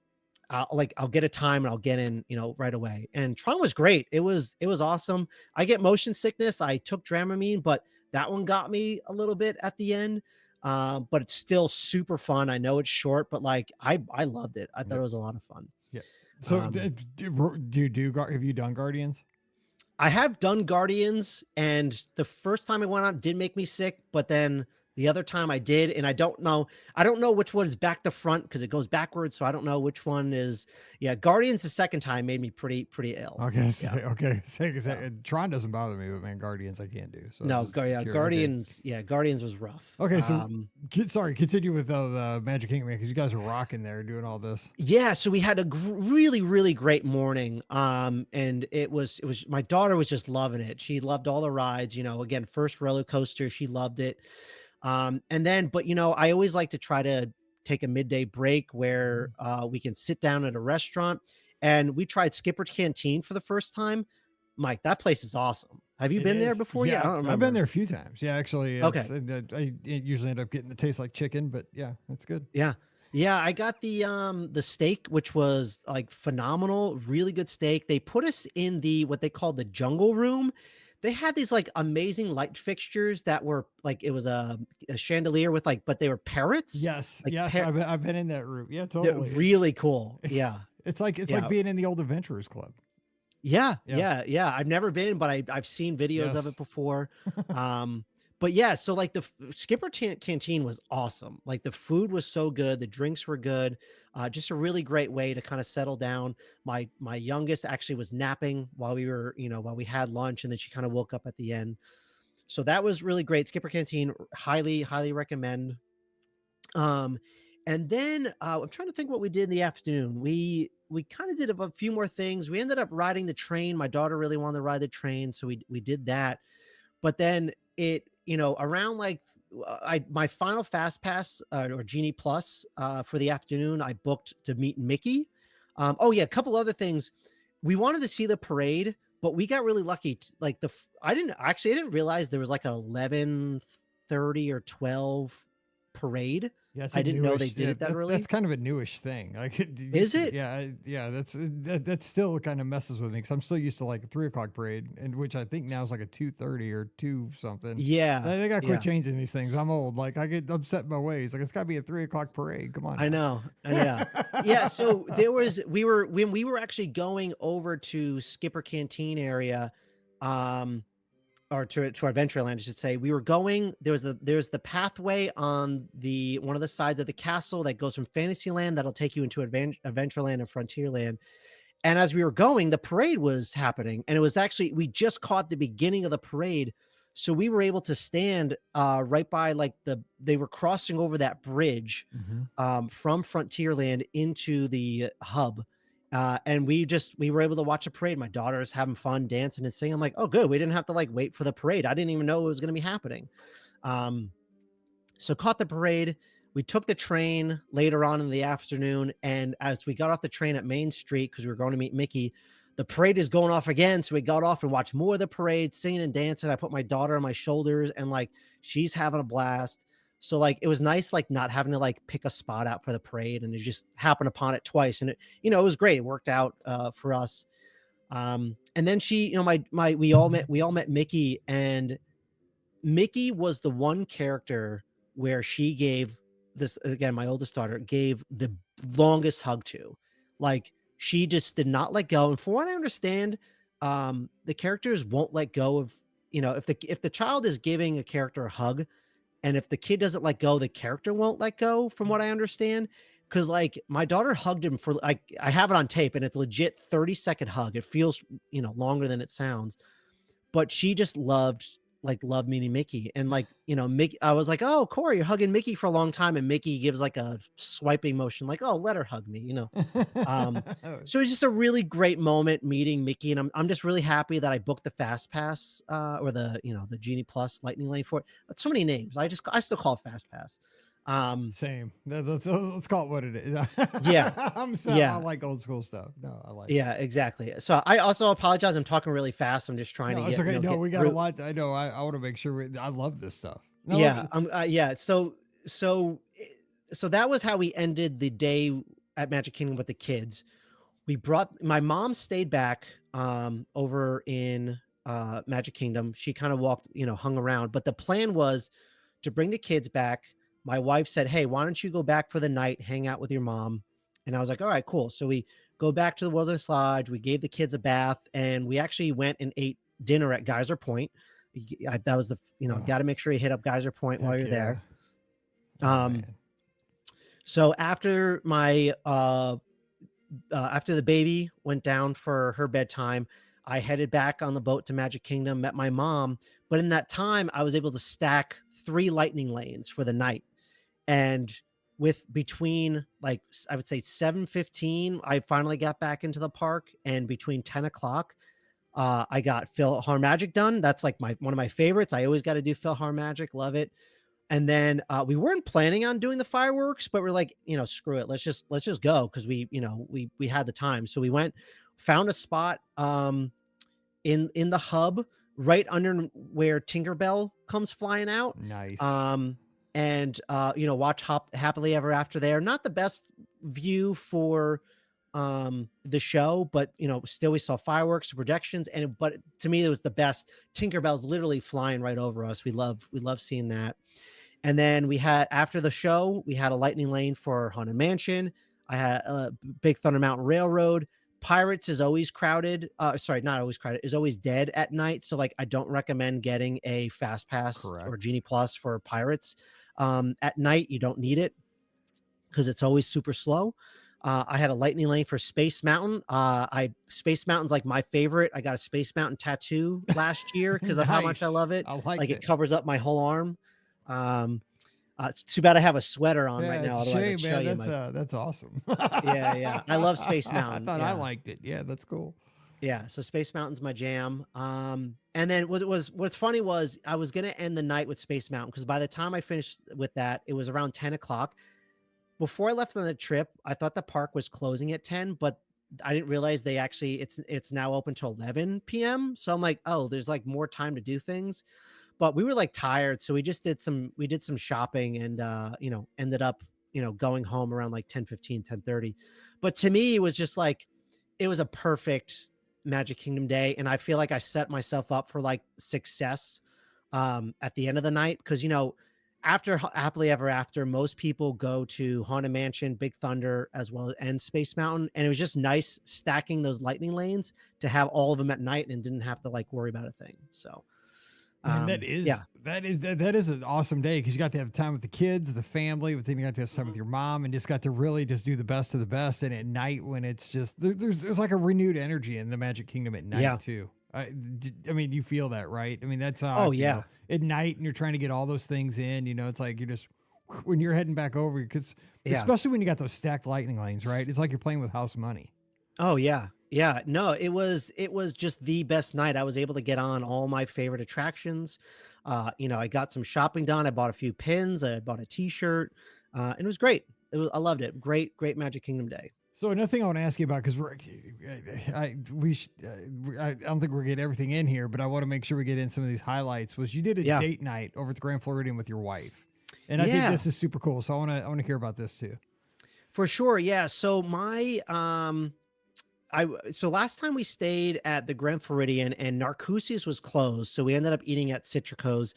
I'll get a time and I'll get in, right away. And Tron was great. It was awesome. I get motion sickness. I took Dramamine, but that one got me a little bit at the end. But it's still super fun. I know it's short, but like I loved it. I thought it was a lot of fun. Yeah. So Um, have you done Guardians? I have done Guardians, and the first time I went on did make me sick, but then the other time I did, and I don't know which one is back to front because it goes backwards, so I don't know which one is. Yeah, Guardians the second time made me pretty ill. Okay, Yeah. Tron doesn't bother me, but man, Guardians I can't do. So No, just curious. Okay. Guardians. Yeah, Guardians was rough. Okay, so continue with the Magic Kingdom because you guys are rocking there doing all this. Yeah, so we had a really great morning. And it was my daughter was just loving it. She loved all the rides. Again, first roller coaster, she loved it. And then, but I always like to try to take a midday break where we can sit down at a restaurant. And we tried Skipper Canteen for the first time. Mike, that place is awesome. Have you been there before? Yeah, I don't remember. I've been there a few times. Yeah, actually. Okay. I usually end up getting the taste like chicken, but yeah, that's good. Yeah. Yeah, I got the steak, which was like phenomenal, really good steak. They put us in what they call the jungle room. They had these like amazing light fixtures that were like it was a chandelier with but they were parrots. Yes, Like yes, I've been in that room. Yeah, they're totally. really cool. Yeah. It's like Yeah. being in the old Adventurers Club. Yeah, Yeah. yeah. I've never been, but I've seen videos of Yes. it before. But yeah, so like Skipper Canteen was awesome. Like the food was so good, the drinks were good. Just a really great way to kind of settle down. My youngest actually was napping while while we had lunch, and then she kind of woke up at the end. So that was really great. Skipper Canteen, highly recommend. Um, and then I'm trying to think what we did in the afternoon. We kind of did a few more things. We ended up riding the train. My daughter really wanted to ride the train, so we did that. But then around my final fast pass or Genie Plus for the afternoon, I booked to meet Mickey. Oh yeah, a couple other things. We wanted to see the parade, but we got really lucky. I didn't realize there was like an 11:30 or 12 parade. Yeah, it's I didn't know they did it that early. That's kind of a newish thing. Like, Is it? Yeah, yeah. That still kind of messes with me because I'm still used to like a 3 o'clock parade, and which I think now is like a 2:30 or 2 something. Yeah, They got to quit yeah. changing these things. I'm old. Like I get upset in my ways. Like it's got to be a 3 o'clock parade. Come on. I know. Yeah. Yeah. So when we were actually going over to Skipper Canteen area, or to Adventureland, I should say, we were going, there's the pathway on one of the sides of the castle that goes from Fantasyland that'll take you into Adventureland and Frontierland. And as we were going, the parade was happening, and it was actually, we just caught the beginning of the parade. So we were able to stand right by they were crossing over that bridge from Frontierland into the hub. And we were able to watch a parade. My daughter's having fun dancing and singing. I'm like, oh, good. We didn't have to wait for the parade. I didn't even know it was going to be happening. So caught the parade. We took the train later on in the afternoon. And as we got off the train at Main Street, because we were going to meet Mickey, the parade is going off again. So we got off and watched more of the parade, singing and dancing. I put my daughter on my shoulders, and she's having a blast. So it was nice, not having to pick a spot out for the parade, and it just happened upon it twice. And it was great. It worked out for us. And then we all met Mickey, and Mickey was the one character where she gave this, again, my oldest daughter gave the longest hug to. She just did not let go. And for what I understand, the characters won't let go of, if the child is giving a character a hug, and if the kid doesn't let go, the character won't let go, from what I understand. Because my daughter hugged him for I have it on tape, and it's legit 30-second hug. It feels longer than it sounds, but she just loved like love meeting Mickey. And like, Mickey, I was like, oh, Corey, you're hugging Mickey for a long time. And Mickey gives like a swiping motion, like, oh, let her hug me. Um, so it's just a really great moment meeting Mickey. And I'm just really happy that I booked the Fast Pass, or the Genie Plus Lightning Lane for it. That's so many names. I still call it Fast Pass. Same. Let's call it what it is. Yeah. I like old school stuff. No, I like Yeah, exactly. So I also apologize. I'm talking really fast. I'm just trying to it's get, okay. No, get we got through. a lot. I know. I want to make sure. I love this stuff. No, Yeah. Yeah. So that was how we ended the day at Magic Kingdom with the kids. My mom stayed back, over in, Magic Kingdom. She kind of walked, hung around, but the plan was to bring the kids back. My wife said, hey, why don't you go back for the night, hang out with your mom? And I was like, all right, cool. So we go back to the Wilderness Lodge. We gave the kids a bath, and we actually went and ate dinner at Geyser Point. That was got to make sure you hit up Geyser Point while you're there. Man. So after after the baby went down for her bedtime, I headed back on the boat to Magic Kingdom, met my mom. But in that time, I was able to stack 3 lightning lanes for the night. And between like, I would say 7:15, I finally got back into the park. And between 10 o'clock, I got PhilharMagic done. That's like one of my favorites. I always got to do PhilharMagic. Love it. And then we weren't planning on doing the fireworks, but we're like, screw it. Let's just go. Cause we had the time. So we went, found a spot in the hub right under where Tinkerbell comes flying out. Nice. And watch Happily Ever After there. Not the best view for the show, but still we saw fireworks, projections, but to me it was the best. Tinkerbell's literally flying right over us. We love seeing that. And then after the show, we had a lightning lane for Haunted Mansion. I had Big Thunder Mountain Railroad. Pirates is always crowded. Sorry, not always crowded, is always dead at night. So like, I don't recommend getting a Fast Pass or Genie Plus for Pirates. At night, you don't need it because it's always super slow. I had a lightning lane for Space Mountain. Space Mountain's like my favorite. I got a Space Mountain tattoo last year because of how much I love it. I like it covers up my whole arm. It's too bad I have a sweater on right now. It's a shame, man. That's awesome. Yeah. I love Space Mountain. I thought I liked it. Yeah, that's cool. Yeah, so Space Mountain's my jam. And then what's funny was I was gonna end the night with Space Mountain because by the time I finished with that, it was around 10 o'clock. Before I left on the trip, I thought the park was closing at 10, but I didn't realize it's now open till 11 p.m. So I'm like, oh, there's like more time to do things. But we were like tired, so we did some shopping and ended up going home around like 10:15, 10:30. But to me, it was just like it was a perfect Magic Kingdom day, and I feel like I set myself up for like success at the end of the night because after Happily Ever After, most people go to Haunted Mansion, Big Thunder, as well as Space Mountain, and it was just nice stacking those lightning lanes to have all of them at night and didn't have to like worry about a thing. So. And that is an awesome day because you got to have time with the kids, the family, but then you got to have time with your mom and just got to really just do the best of the best. And at night when it's just there's like a renewed energy in the Magic Kingdom at night too. I mean, you feel that, right? I mean, that's how I feel. At night and you're trying to get all those things in, it's like you're just when you're heading back over because especially when you got those stacked lightning lanes, right? It's like you're playing with house money. Oh yeah. Yeah, no, it was just the best night. I was able to get on all my favorite attractions. I got some shopping done. I bought a few pins. I bought a t-shirt. And it was great. I loved it. Great Magic Kingdom day. So another thing I want to ask you about, because I don't think we're getting everything in here, but I want to make sure we get in some of these highlights. Was you did a date night over at the Grand Floridian with your wife, and I think this is super cool. So I want to hear about this too. For sure, yeah. So so last time we stayed at the Grand Floridian and Narcoossee's was closed, so we ended up eating at Citrico's.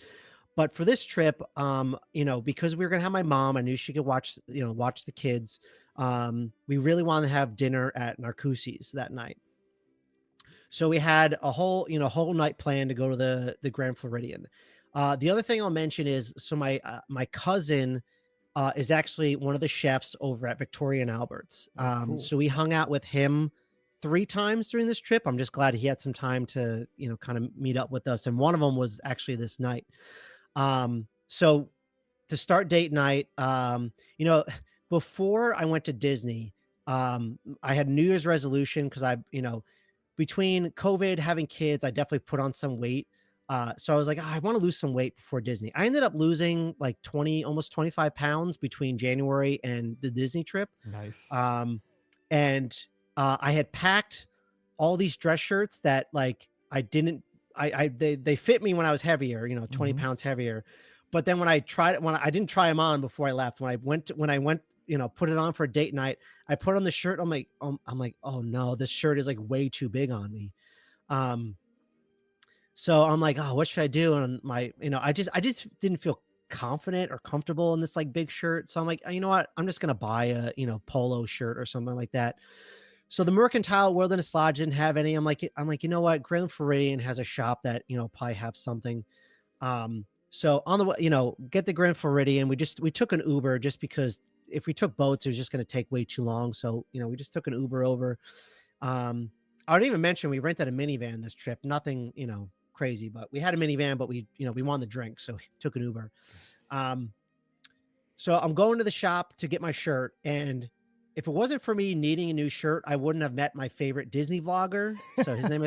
But for this trip, because we were gonna have my mom, I knew she could watch the kids. We really wanted to have dinner at Narcoossee's that night. So we had a whole night plan to go to the Grand Floridian. The other thing I'll mention is, so my cousin is actually one of the chefs over at Victoria and Albert's. Cool. So we hung out with him 3 times during this trip. I'm just glad he had some time to, kind of meet up with us. And one of them was actually this night. So to start date night, before I went to Disney, I had New Year's resolution because between COVID, having kids, I definitely put on some weight. So I was like, I want to lose some weight before Disney. I ended up losing like 20, almost 25 pounds between January and the Disney trip. Nice. And I had packed all these dress shirts that like they fit me when I was heavier, 20 pounds heavier. But then when I didn't try them on before I left. When I went, put it on for a date night, I put on the shirt. I'm like, oh no, this shirt is like way too big on me. So I'm like, oh, what should I do? And I just didn't feel confident or comfortable in this like big shirt. So I'm like, you know what? I'm just gonna buy a polo shirt or something like that. So the Mercantile World and Dislodge didn't have any. I'm like, you know what? Grand Floridian has a shop that probably have something. So on the way, get the Grand Floridian. We took an Uber just because if we took boats, it was just going to take way too long. So, we just took an Uber over. I didn't even mention we rented a minivan this trip. Nothing, crazy, but we had a minivan, but we wanted the drink. So we took an Uber. So I'm going to the shop to get my shirt. And if it wasn't for me needing a new shirt, I wouldn't have met my favorite Disney vlogger. So his name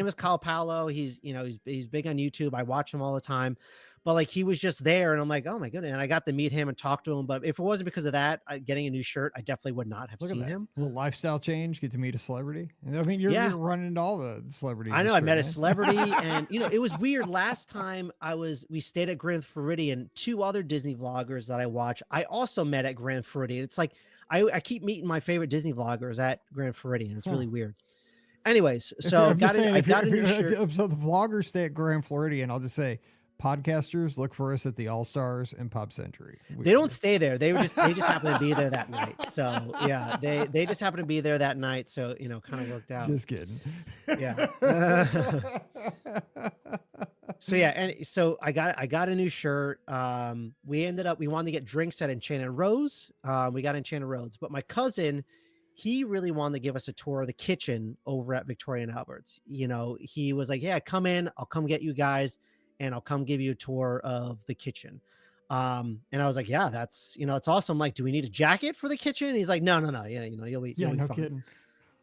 is Kyle Paolo. He's big on YouTube. I watch him all the time. But like he was just there, and I'm like, oh my goodness! And I got to meet him and talk to him. But if it wasn't because of that, getting a new shirt, I definitely would not have seen him. A little lifestyle change, get to meet a celebrity. And I mean, you're running into all the celebrities. I know. I met a celebrity, and it was weird. Last time we stayed at Grand Floridian. 2 other Disney vloggers that I watch, I also met at Grand Floridian. It's like I keep meeting my favorite Disney vloggers at Grand Floridian. It's really weird. Anyways, so I got a new shirt. So the vloggers stay at Grand Floridian. I'll just say, podcasters, look for us at the All Stars and Pop Century. They don't stay there. They just happen to be there that night. So yeah, they just happen to be there that night. So kind of worked out. Just kidding. Yeah. So yeah, and so I got a new shirt. We wanted to get drinks at Enchanted Rose. We got Enchanted Rose, but my cousin, he really wanted to give us a tour of the kitchen over at Victoria and Albert's. He was like, yeah, come in, I'll come get you guys, and I'll come give you a tour of the kitchen. And I was like, yeah, that's, it's awesome. Like, do we need a jacket for the kitchen? And he's like, no. Yeah, you'll be no fine. Kidding.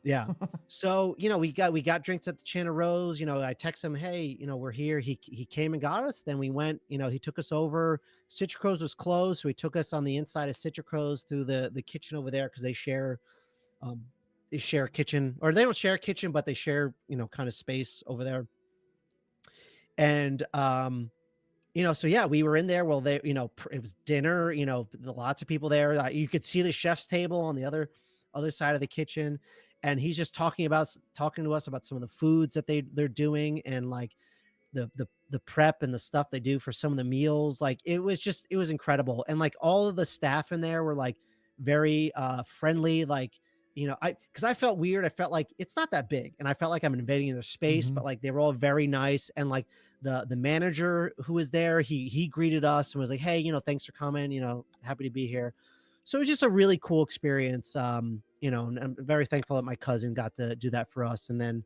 Yeah. So, we got drinks at the Enchanted Rose. I text him, hey, we're here. He came and got us. Then we went, he took us over. Citrico's was closed. So he took us on the inside of Citrico's through the kitchen over there. Cause they share a kitchen, or they don't share a kitchen, but they share, kind of space over there. And, so yeah, we were in there. Well, it was dinner, lots of people there. You could see the chef's table on the other side of the kitchen. And he's just talking to us about some of the foods that they're doing, and like the prep and the stuff they do for some of the meals. Like it was incredible. And like all of the staff in there were like very, friendly. Like, cause I felt weird. I felt like it's not that big, and I felt like I'm invading their space, but like they were all very nice. And like the manager who was there, he greeted us and was like, hey, thanks for coming, happy to be here. So it was just a really cool experience. And I'm very thankful that my cousin got to do that for us. And then,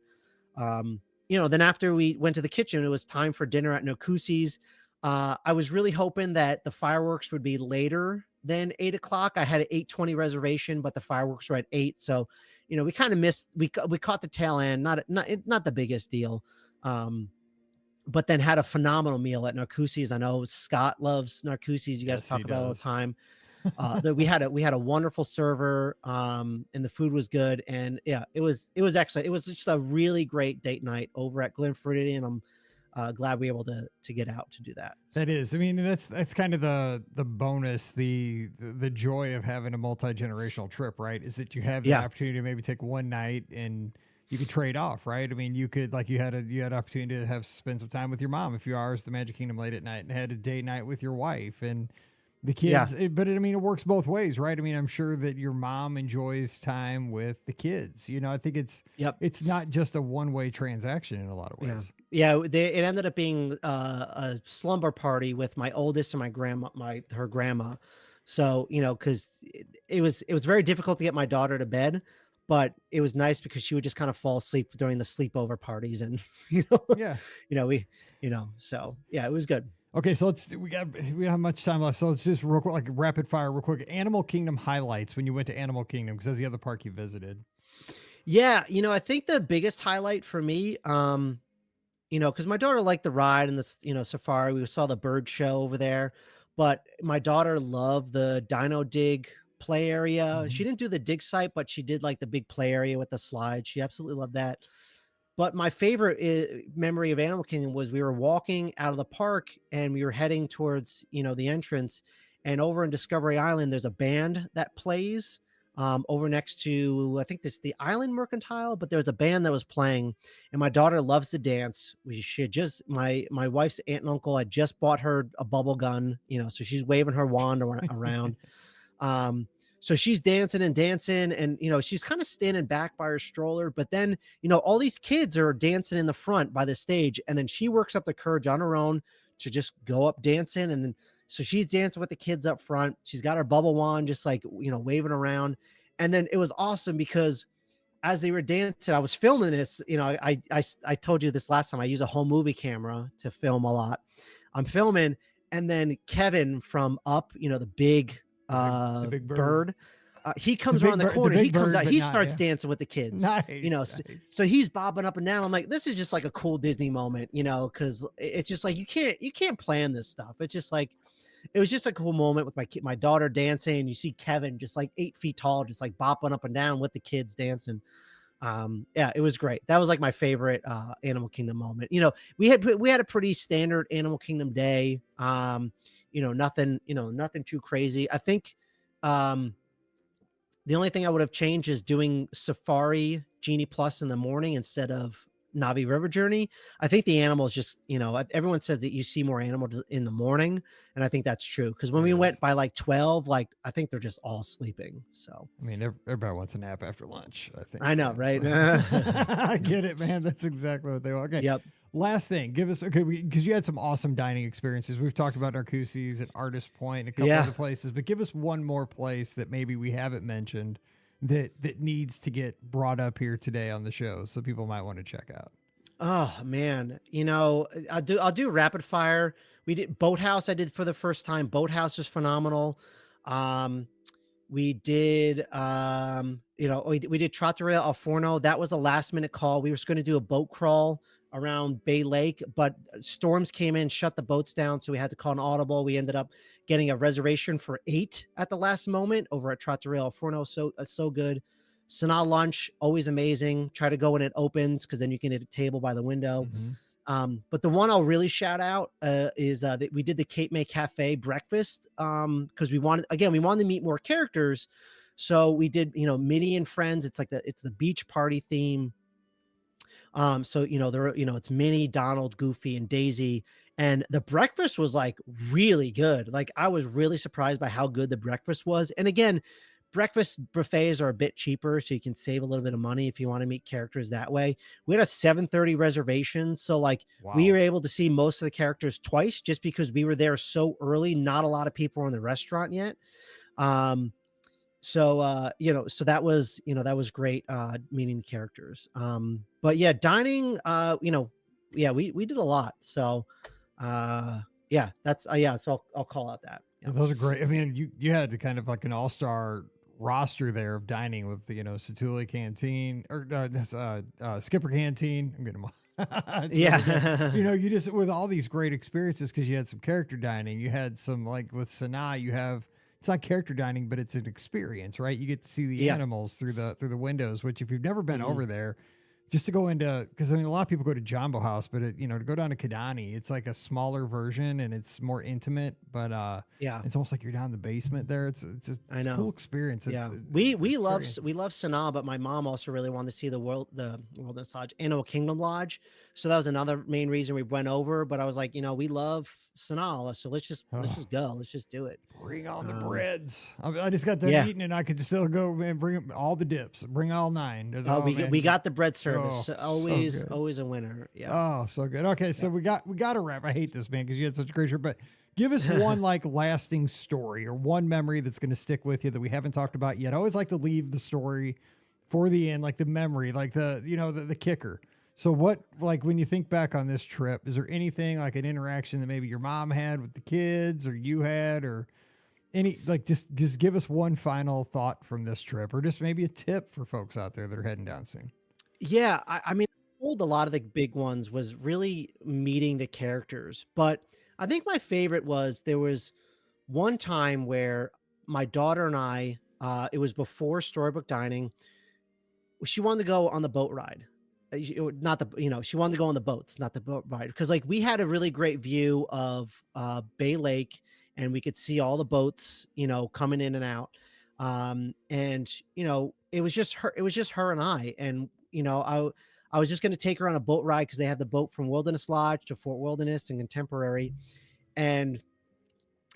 then after we went to the kitchen, it was time for dinner at Nokusi's. I was really hoping that the fireworks would be later than 8:00. I had an 8:20 reservation, but the fireworks were at 8. So, we kind of missed, we caught the tail end, not the biggest deal. But then had a phenomenal meal at Narcoossee's. I know Scott loves Narcoossee's. You guys talk about it all the time. We had a wonderful server, and the food was good. And yeah, it was excellent. It was just a really great date night over at Glen Floridian. I'm glad we were able to get out to do that. That is, I mean, that's kind of the bonus, the joy of having a multi-generational trip, right? Is that you have the opportunity to maybe take one night and you could trade off, right? I mean, you could, like, you had opportunity to spend some time with your mom, a few hours at the Magic Kingdom late at night, and had a date night with your wife and the kids. Yeah. But it works both ways, right? I mean, I'm sure that your mom enjoys time with the kids. I think it's not just a one-way transaction in a lot of ways. Yeah, it ended up being a slumber party with my oldest and my grandma, her grandma. So, because it was very difficult to get my daughter to bed. but it was nice because she would just kind of fall asleep during the sleepover parties, and Yeah. so yeah, it was good. Okay, so we don't have much time left, so let's just real quick, like rapid fire, real quick. Animal Kingdom highlights when you went to Animal Kingdom, because that's the other park you visited. Yeah, I think the biggest highlight for me, because my daughter liked the ride and the safari. We saw the bird show over there, but my daughter loved the Dino Dig play area. She Mhm. didn't do the dig site, but she did like the big play area with the slide. She absolutely loved that. But my favorite memory of Animal Kingdom was we were walking out of the park and we were heading towards, the entrance. And over in Discovery Island, there's a band that plays over next to, I think this the Island Mercantile, but there was a band that was playing. And my daughter loves to dance. She had just, my wife's aunt and uncle had just bought her a bubble gun, so she's waving her wand around. Um, so she's dancing and dancing, and she's kind of standing back by her stroller. But then, all these kids are dancing in the front by the stage, and then she works up the courage on her own to just go up dancing. And then so she's dancing with the kids up front. She's got her bubble wand, just like waving around. And then it was awesome because as they were dancing, I was filming this. I told you this last time. I use a home movie camera to film a lot. I'm filming, and then Kevin from Up, the big The big bird. He comes around the corner. He comes out. He starts dancing with the kids. Nice. So he's bobbing up and down. I'm like, this is just like a cool Disney moment, because it's just like you can't plan this stuff. It's just like it was just a cool moment with my daughter dancing. You see Kevin just like 8 feet tall, just like bopping up and down with the kids dancing. Yeah, it was great. That was like my favorite Animal Kingdom moment. We had a pretty standard Animal Kingdom day. Nothing too crazy. I think the only thing I would have changed is doing Safari Genie Plus in the morning instead of Navi River Journey. I think the animals just, everyone says that you see more animals in the morning, and I think that's true. Because when we went by like 12, like I think they're just all sleeping. So I mean, everybody wants a nap after lunch, I think. I know, right? So. I get it, man. That's exactly what they want. Okay. Yep. Last thing, give us because you had some awesome dining experiences. We've talked about Narcoossee's and Artist Point and a couple other places, but give us one more place that maybe we haven't mentioned that needs to get brought up here today on the show, so people might want to check out. Oh man, I'll do rapid fire. We did Boathouse. I did for the first time. Boathouse was phenomenal. We did we did Trattoria Al Forno. That was a last minute call. We were going to do a boat crawl around Bay Lake, but storms came in, shut the boats down, so we had to call an audible. We ended up getting a reservation for 8 at the last moment over at Trattoria Al Forno. So good. Sanaa lunch, always amazing. Try to go when it opens, because then you can hit a table by the window. Mm-hmm. But the one I'll really shout out is that we did the Cape May Cafe breakfast because we wanted to meet more characters. So we did, Minnie and Friends. It's the beach party theme. So it's Minnie, Donald, Goofy, and Daisy, and the breakfast was like really good. Like I was really surprised by how good the breakfast was. And again, breakfast buffets are a bit cheaper, so you can save a little bit of money if you want to meet characters that way. We had a 7:30 reservation, so like we were able to see most of the characters twice just because we were there so early. Not a lot of people were in the restaurant yet. So that was great meeting the characters. But yeah, dining, we did a lot. So that's so I'll call out that. Yeah, those are great. I mean, you had kind of like an all-star roster there of dining with the Satuli Canteen or Skipper Canteen. I'm getting them all. Yeah. Really you just with all these great experiences because you had some character dining. You had some like with Sanaa, you have it's not character dining, but it's an experience, right? You get to see the animals through the windows, which if you've never been over there, just to go into, because I mean, a lot of people go to Jumbo House, but to go down to Kidani, it's like a smaller version and it's more intimate, but it's almost like you're down in the basement there. It's a cool experience. We love Sanaa, but my mom also really wanted to see the World Lodge, Animal Kingdom Lodge. So that was another main reason we went over. But I was like, we love Sanaa, so let's just go. Let's just do it. Bring on the breads. I just got done eating, and I could still go and bring all the dips. Bring all 9. We got the bread service. So always a winner. Yeah. Oh, so good. Okay, so we got to wrap. I hate this, man, because you had such a great shirt. But give us one like lasting story or one memory that's going to stick with you that we haven't talked about yet. I always like to leave the story for the end, like the memory, like the kicker. So what, like when you think back on this trip, is there anything like an interaction that maybe your mom had with the kids or you had, or any, like just give us one final thought from this trip, or just maybe a tip for folks out there that are heading down soon. Yeah, I mean, I told a lot of the big ones was really meeting the characters, but I think my favorite was there was one time where my daughter and I, it was before Storybook Dining. She wanted to go on the boat ride. Not the, she wanted to go on the boats, not the boat ride. Because like we had a really great view of Bay Lake, and we could see all the boats, coming in and out. And it was just her and I. And I was just going to take her on a boat ride because they have the boat from Wilderness Lodge to Fort Wilderness and Contemporary. And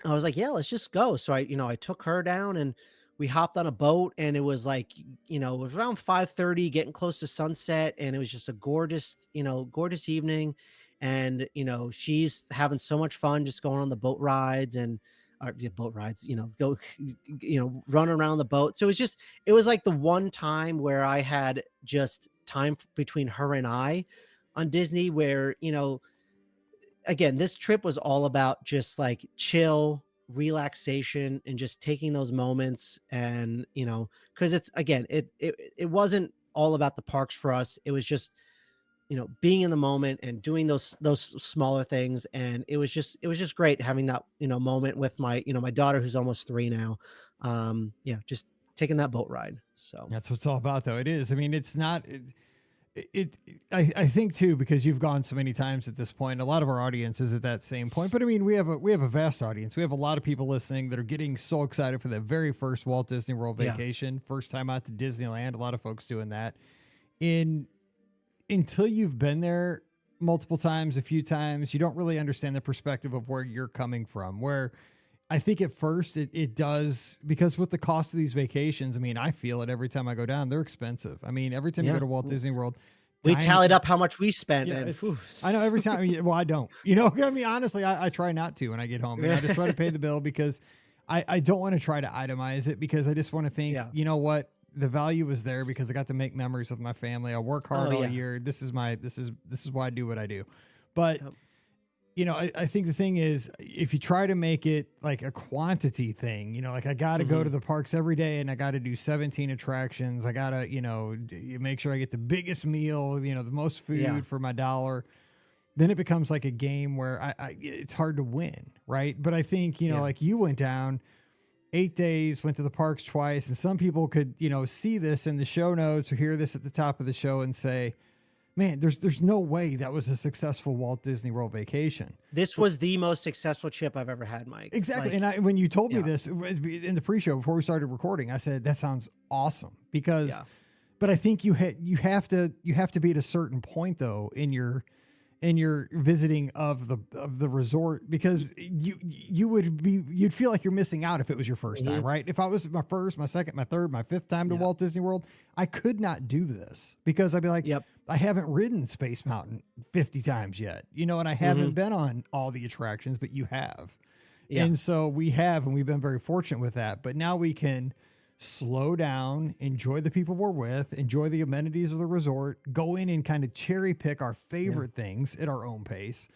I was like, yeah, let's just go. So I took her down and we hopped on a boat, and it was like, it was around 5:30, getting close to sunset. And it was just a gorgeous evening. And, she's having so much fun just going on the boat rides and boat rides, go, run around the boat. So it was like the one time where I had just time between her and I on Disney where, again, this trip was all about just like chill, relaxation, and just taking those moments. And, because it's, again, it wasn't all about the parks for us. It was just, being in the moment and doing those smaller things. And it was just great having that, moment with my, my daughter, who's almost 3 now. Just taking that boat ride. So That's what it's all about, though. It is. I mean, it's not. I think too, because you've gone so many times at this point, a lot of our audience is at that same point. But I mean, we have a vast audience. We have a lot of people listening that are getting so excited for the very first Walt Disney World vacation, first time out to Disneyland. A lot of folks doing that. Until you've been there multiple times, a few times, you don't really understand the perspective of where you're coming from. Where I think at first it does, because with the cost of these vacations, I mean, I feel it every time I go down. They're expensive. I mean, every time you go to Walt Disney World, we tallied up how much we spent. Yeah, and I know every time. Well, I don't. I mean, honestly, I try not to when I get home. And I just try to pay the bill because I don't want to try to itemize it, because I just want to think, you know what? The value is there because I got to make memories with my family. I work hard all year. This is why I do what I do. But I think the thing is, if you try to make it like a quantity thing, like I got to go to the parks every day and I got to do 17 attractions. I got to, make sure I get the biggest meal, the most food for my dollar. Then it becomes like a game where it's hard to win. Right. But I think, like you went down 8 days, went to the parks twice, and some people could, see this in the show notes or hear this at the top of the show and say, man, there's no way that was a successful Walt Disney World vacation. This was the most successful trip I've ever had, Mike. Exactly. Like, and when you told me this in the pre-show before we started recording, I said, that sounds awesome, because, but I think you have to be at a certain point though in your visiting of the resort, because you'd feel like you're missing out if it was your first time, right? If I was my first, my second, my third, my fifth time to Walt Disney World, I could not do this, because I'd be like, I haven't ridden Space Mountain 50 times yet, and I haven't been on all the attractions, but you have. And so we have, and we've been very fortunate with that, but now we can slow down, enjoy the people we're with, enjoy the amenities of the resort, go in and kind of cherry pick our favorite things at our own pace.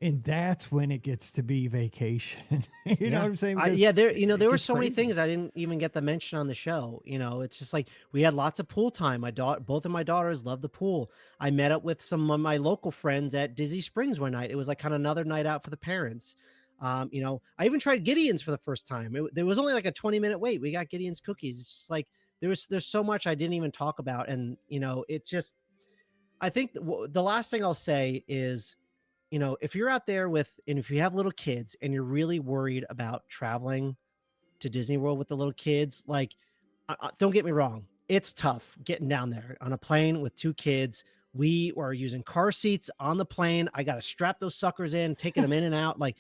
And that's when it gets to be vacation. You know what I'm saying? There were so many things I didn't even get to mention on the show. It's just like we had lots of pool time. Both of my daughters love the pool. I met up with some of my local friends at Disney Springs one night. It was like kind of another night out for the parents. I even tried Gideon's for the first time. There was only like a 20-minute wait. We got Gideon's cookies. It's just like there's so much I didn't even talk about. And, it's just, I think the last thing I'll say is, if you're out there and if you have little kids and you're really worried about traveling to Disney World with the little kids, like, don't get me wrong. It's tough getting down there on a plane with 2 kids. We were using car seats on the plane. I got to strap those suckers in, taking them in and out. Like,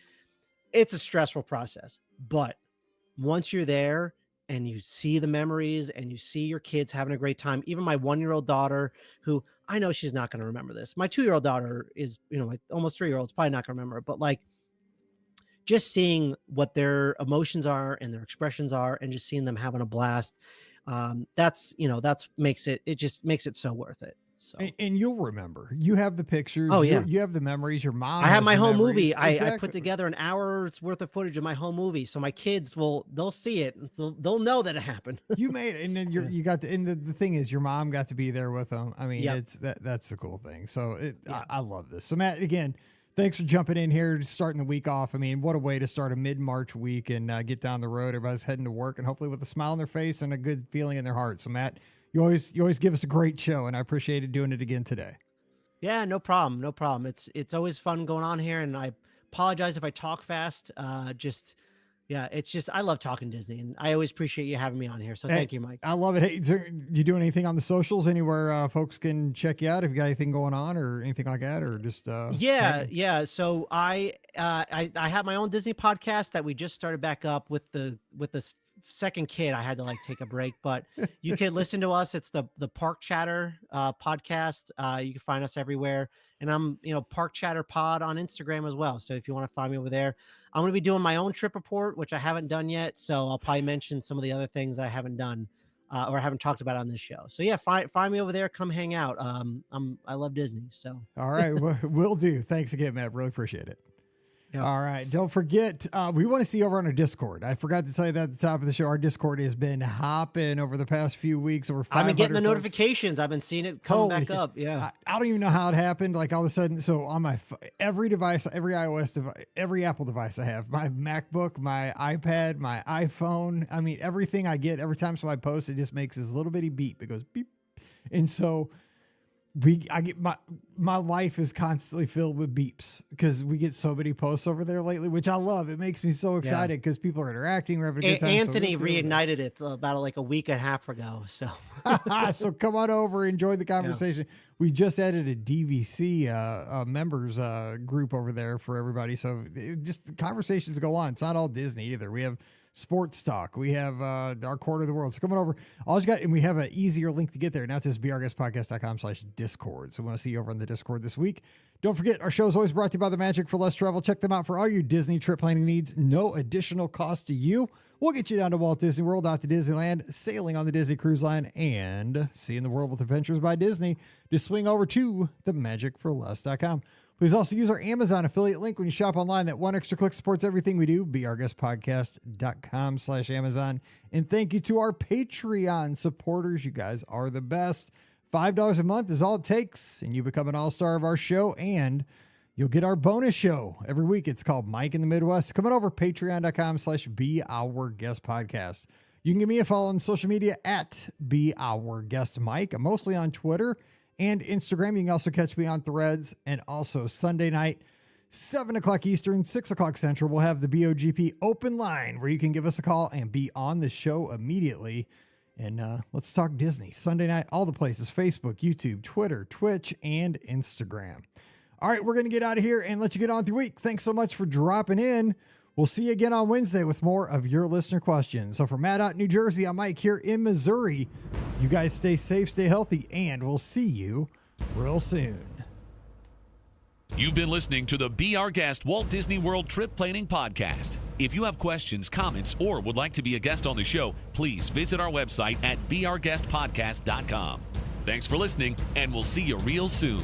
it's a stressful process, but once you're there and you see the memories and you see your kids having a great time, even my 1-year-old daughter, who I know she's not going to remember this. My 2-year-old daughter is, my almost 3-year-old is probably not going to remember it, but like just seeing what their emotions are and their expressions are and just seeing them having a blast. that's makes it just makes it so worth it. So. And you'll remember. You have the pictures. Oh, yeah. You have the memories. Your mom I have has my the whole memories. movie. I Exactly. put together an hour's worth of footage of my whole movie, so my kids they'll see it, so they'll know that it happened. You made it, and then you got and the thing is, your mom got to be there with them. I mean, Yep. that's the cool thing. So Yeah. I love this. So Matt, again, thanks for jumping in here, starting the week off. I mean, what a way to start a mid-March week and get down the road. Everybody's heading to work, and hopefully with a smile on their face and a good feeling in their heart. So Matt, you always give us a great show, and I appreciated doing it again today. Yeah, no problem. No problem. It's always fun going on here, and I apologize if I talk fast. It's just I love talking Disney, and I always appreciate you having me on here. So thank you, Mike. I love it. Hey, you doing anything on the socials anywhere folks can check you out if you got anything going on or anything like that, or just Yeah. So I have my own Disney podcast that we just started back up with the second kid. I had to take a break, but you can listen to us. It's the Park Chatter podcast. You can find us everywhere, and I'm Park Chatter Pod on Instagram as well. So if you want to find me over there, I'm going to be doing my own trip report, which I haven't done yet. So I'll probably mention some of the other things I haven't done or haven't talked about on this show. So yeah, find me over there. Come hang out. I love Disney. So all right, will do. Thanks again, Matt. Really appreciate it. Yep. All right. Don't forget, we want to see you over on our Discord. I forgot to tell you that at the top of the show. Our Discord has been hopping over the past few weeks. Over 500 I've been getting the folks. notifications. I've been seeing it coming back up. Yeah. I don't even know how it happened. Like all of a sudden, so on my every device, every iOS device, every Apple device I have, my MacBook, my iPad, my iPhone. I mean, everything I get every time somebody posts, it just makes this little bitty beep. It goes beep, and so. I get my life is constantly filled with beeps because we get so many posts over there lately, which I love. It makes me so excited because people are interacting. We're having a good time. Anthony reignited it about a week and a half ago. So, so come on over, enjoy the conversation. Yeah. We just added a DVC members group over there for everybody. So just the conversations go on. It's not all Disney either. We have sports talk. We have our quarter of the world. So coming over, all you got, and we have an easier link to get there. Now it says beourguestpodcast.com/Discord. So we want to see you over on the Discord this week. Don't forget, our show is always brought to you by The Magic for Less Travel. Check them out for all your Disney trip planning needs. No additional cost to you. We'll get you down to Walt Disney World, out to Disneyland, sailing on the Disney Cruise Line, and seeing the world with Adventures by Disney. Just swing over to themagicforless.com. Please also use our Amazon affiliate link when you shop online. That one extra click supports everything we do. beourguestpodcast.com/Amazon. And thank you to our Patreon supporters. You guys are the best. $5 a month is all it takes, and you become an all-star of our show, and you'll get our bonus show every week. It's called Mike in the Midwest. Coming over, patreon.com/beourguestpodcast. You can give me a follow on social media at beourguestmike. I'm mostly on Twitter and Instagram. You can also catch me on Threads, and also Sunday night, 7 o'clock Eastern, 6 o'clock Central, we'll have the BOGP open line where you can give us a call and be on the show immediately. And let's talk Disney. Sunday night, all the places, Facebook, YouTube, Twitter, Twitch, and Instagram. All right, we're going to get out of here and let you get on through the week. Thanks so much for dropping in. We'll see you again on Wednesday with more of your listener questions. So for Matt out in New Jersey, I'm Mike here in Missouri. You guys stay safe, stay healthy, and we'll see you real soon. You've been listening to the Be Our Guest Walt Disney World Trip Planning Podcast. If you have questions, comments, or would like to be a guest on the show, please visit our website at beourguestpodcast.com. Thanks for listening, and we'll see you real soon.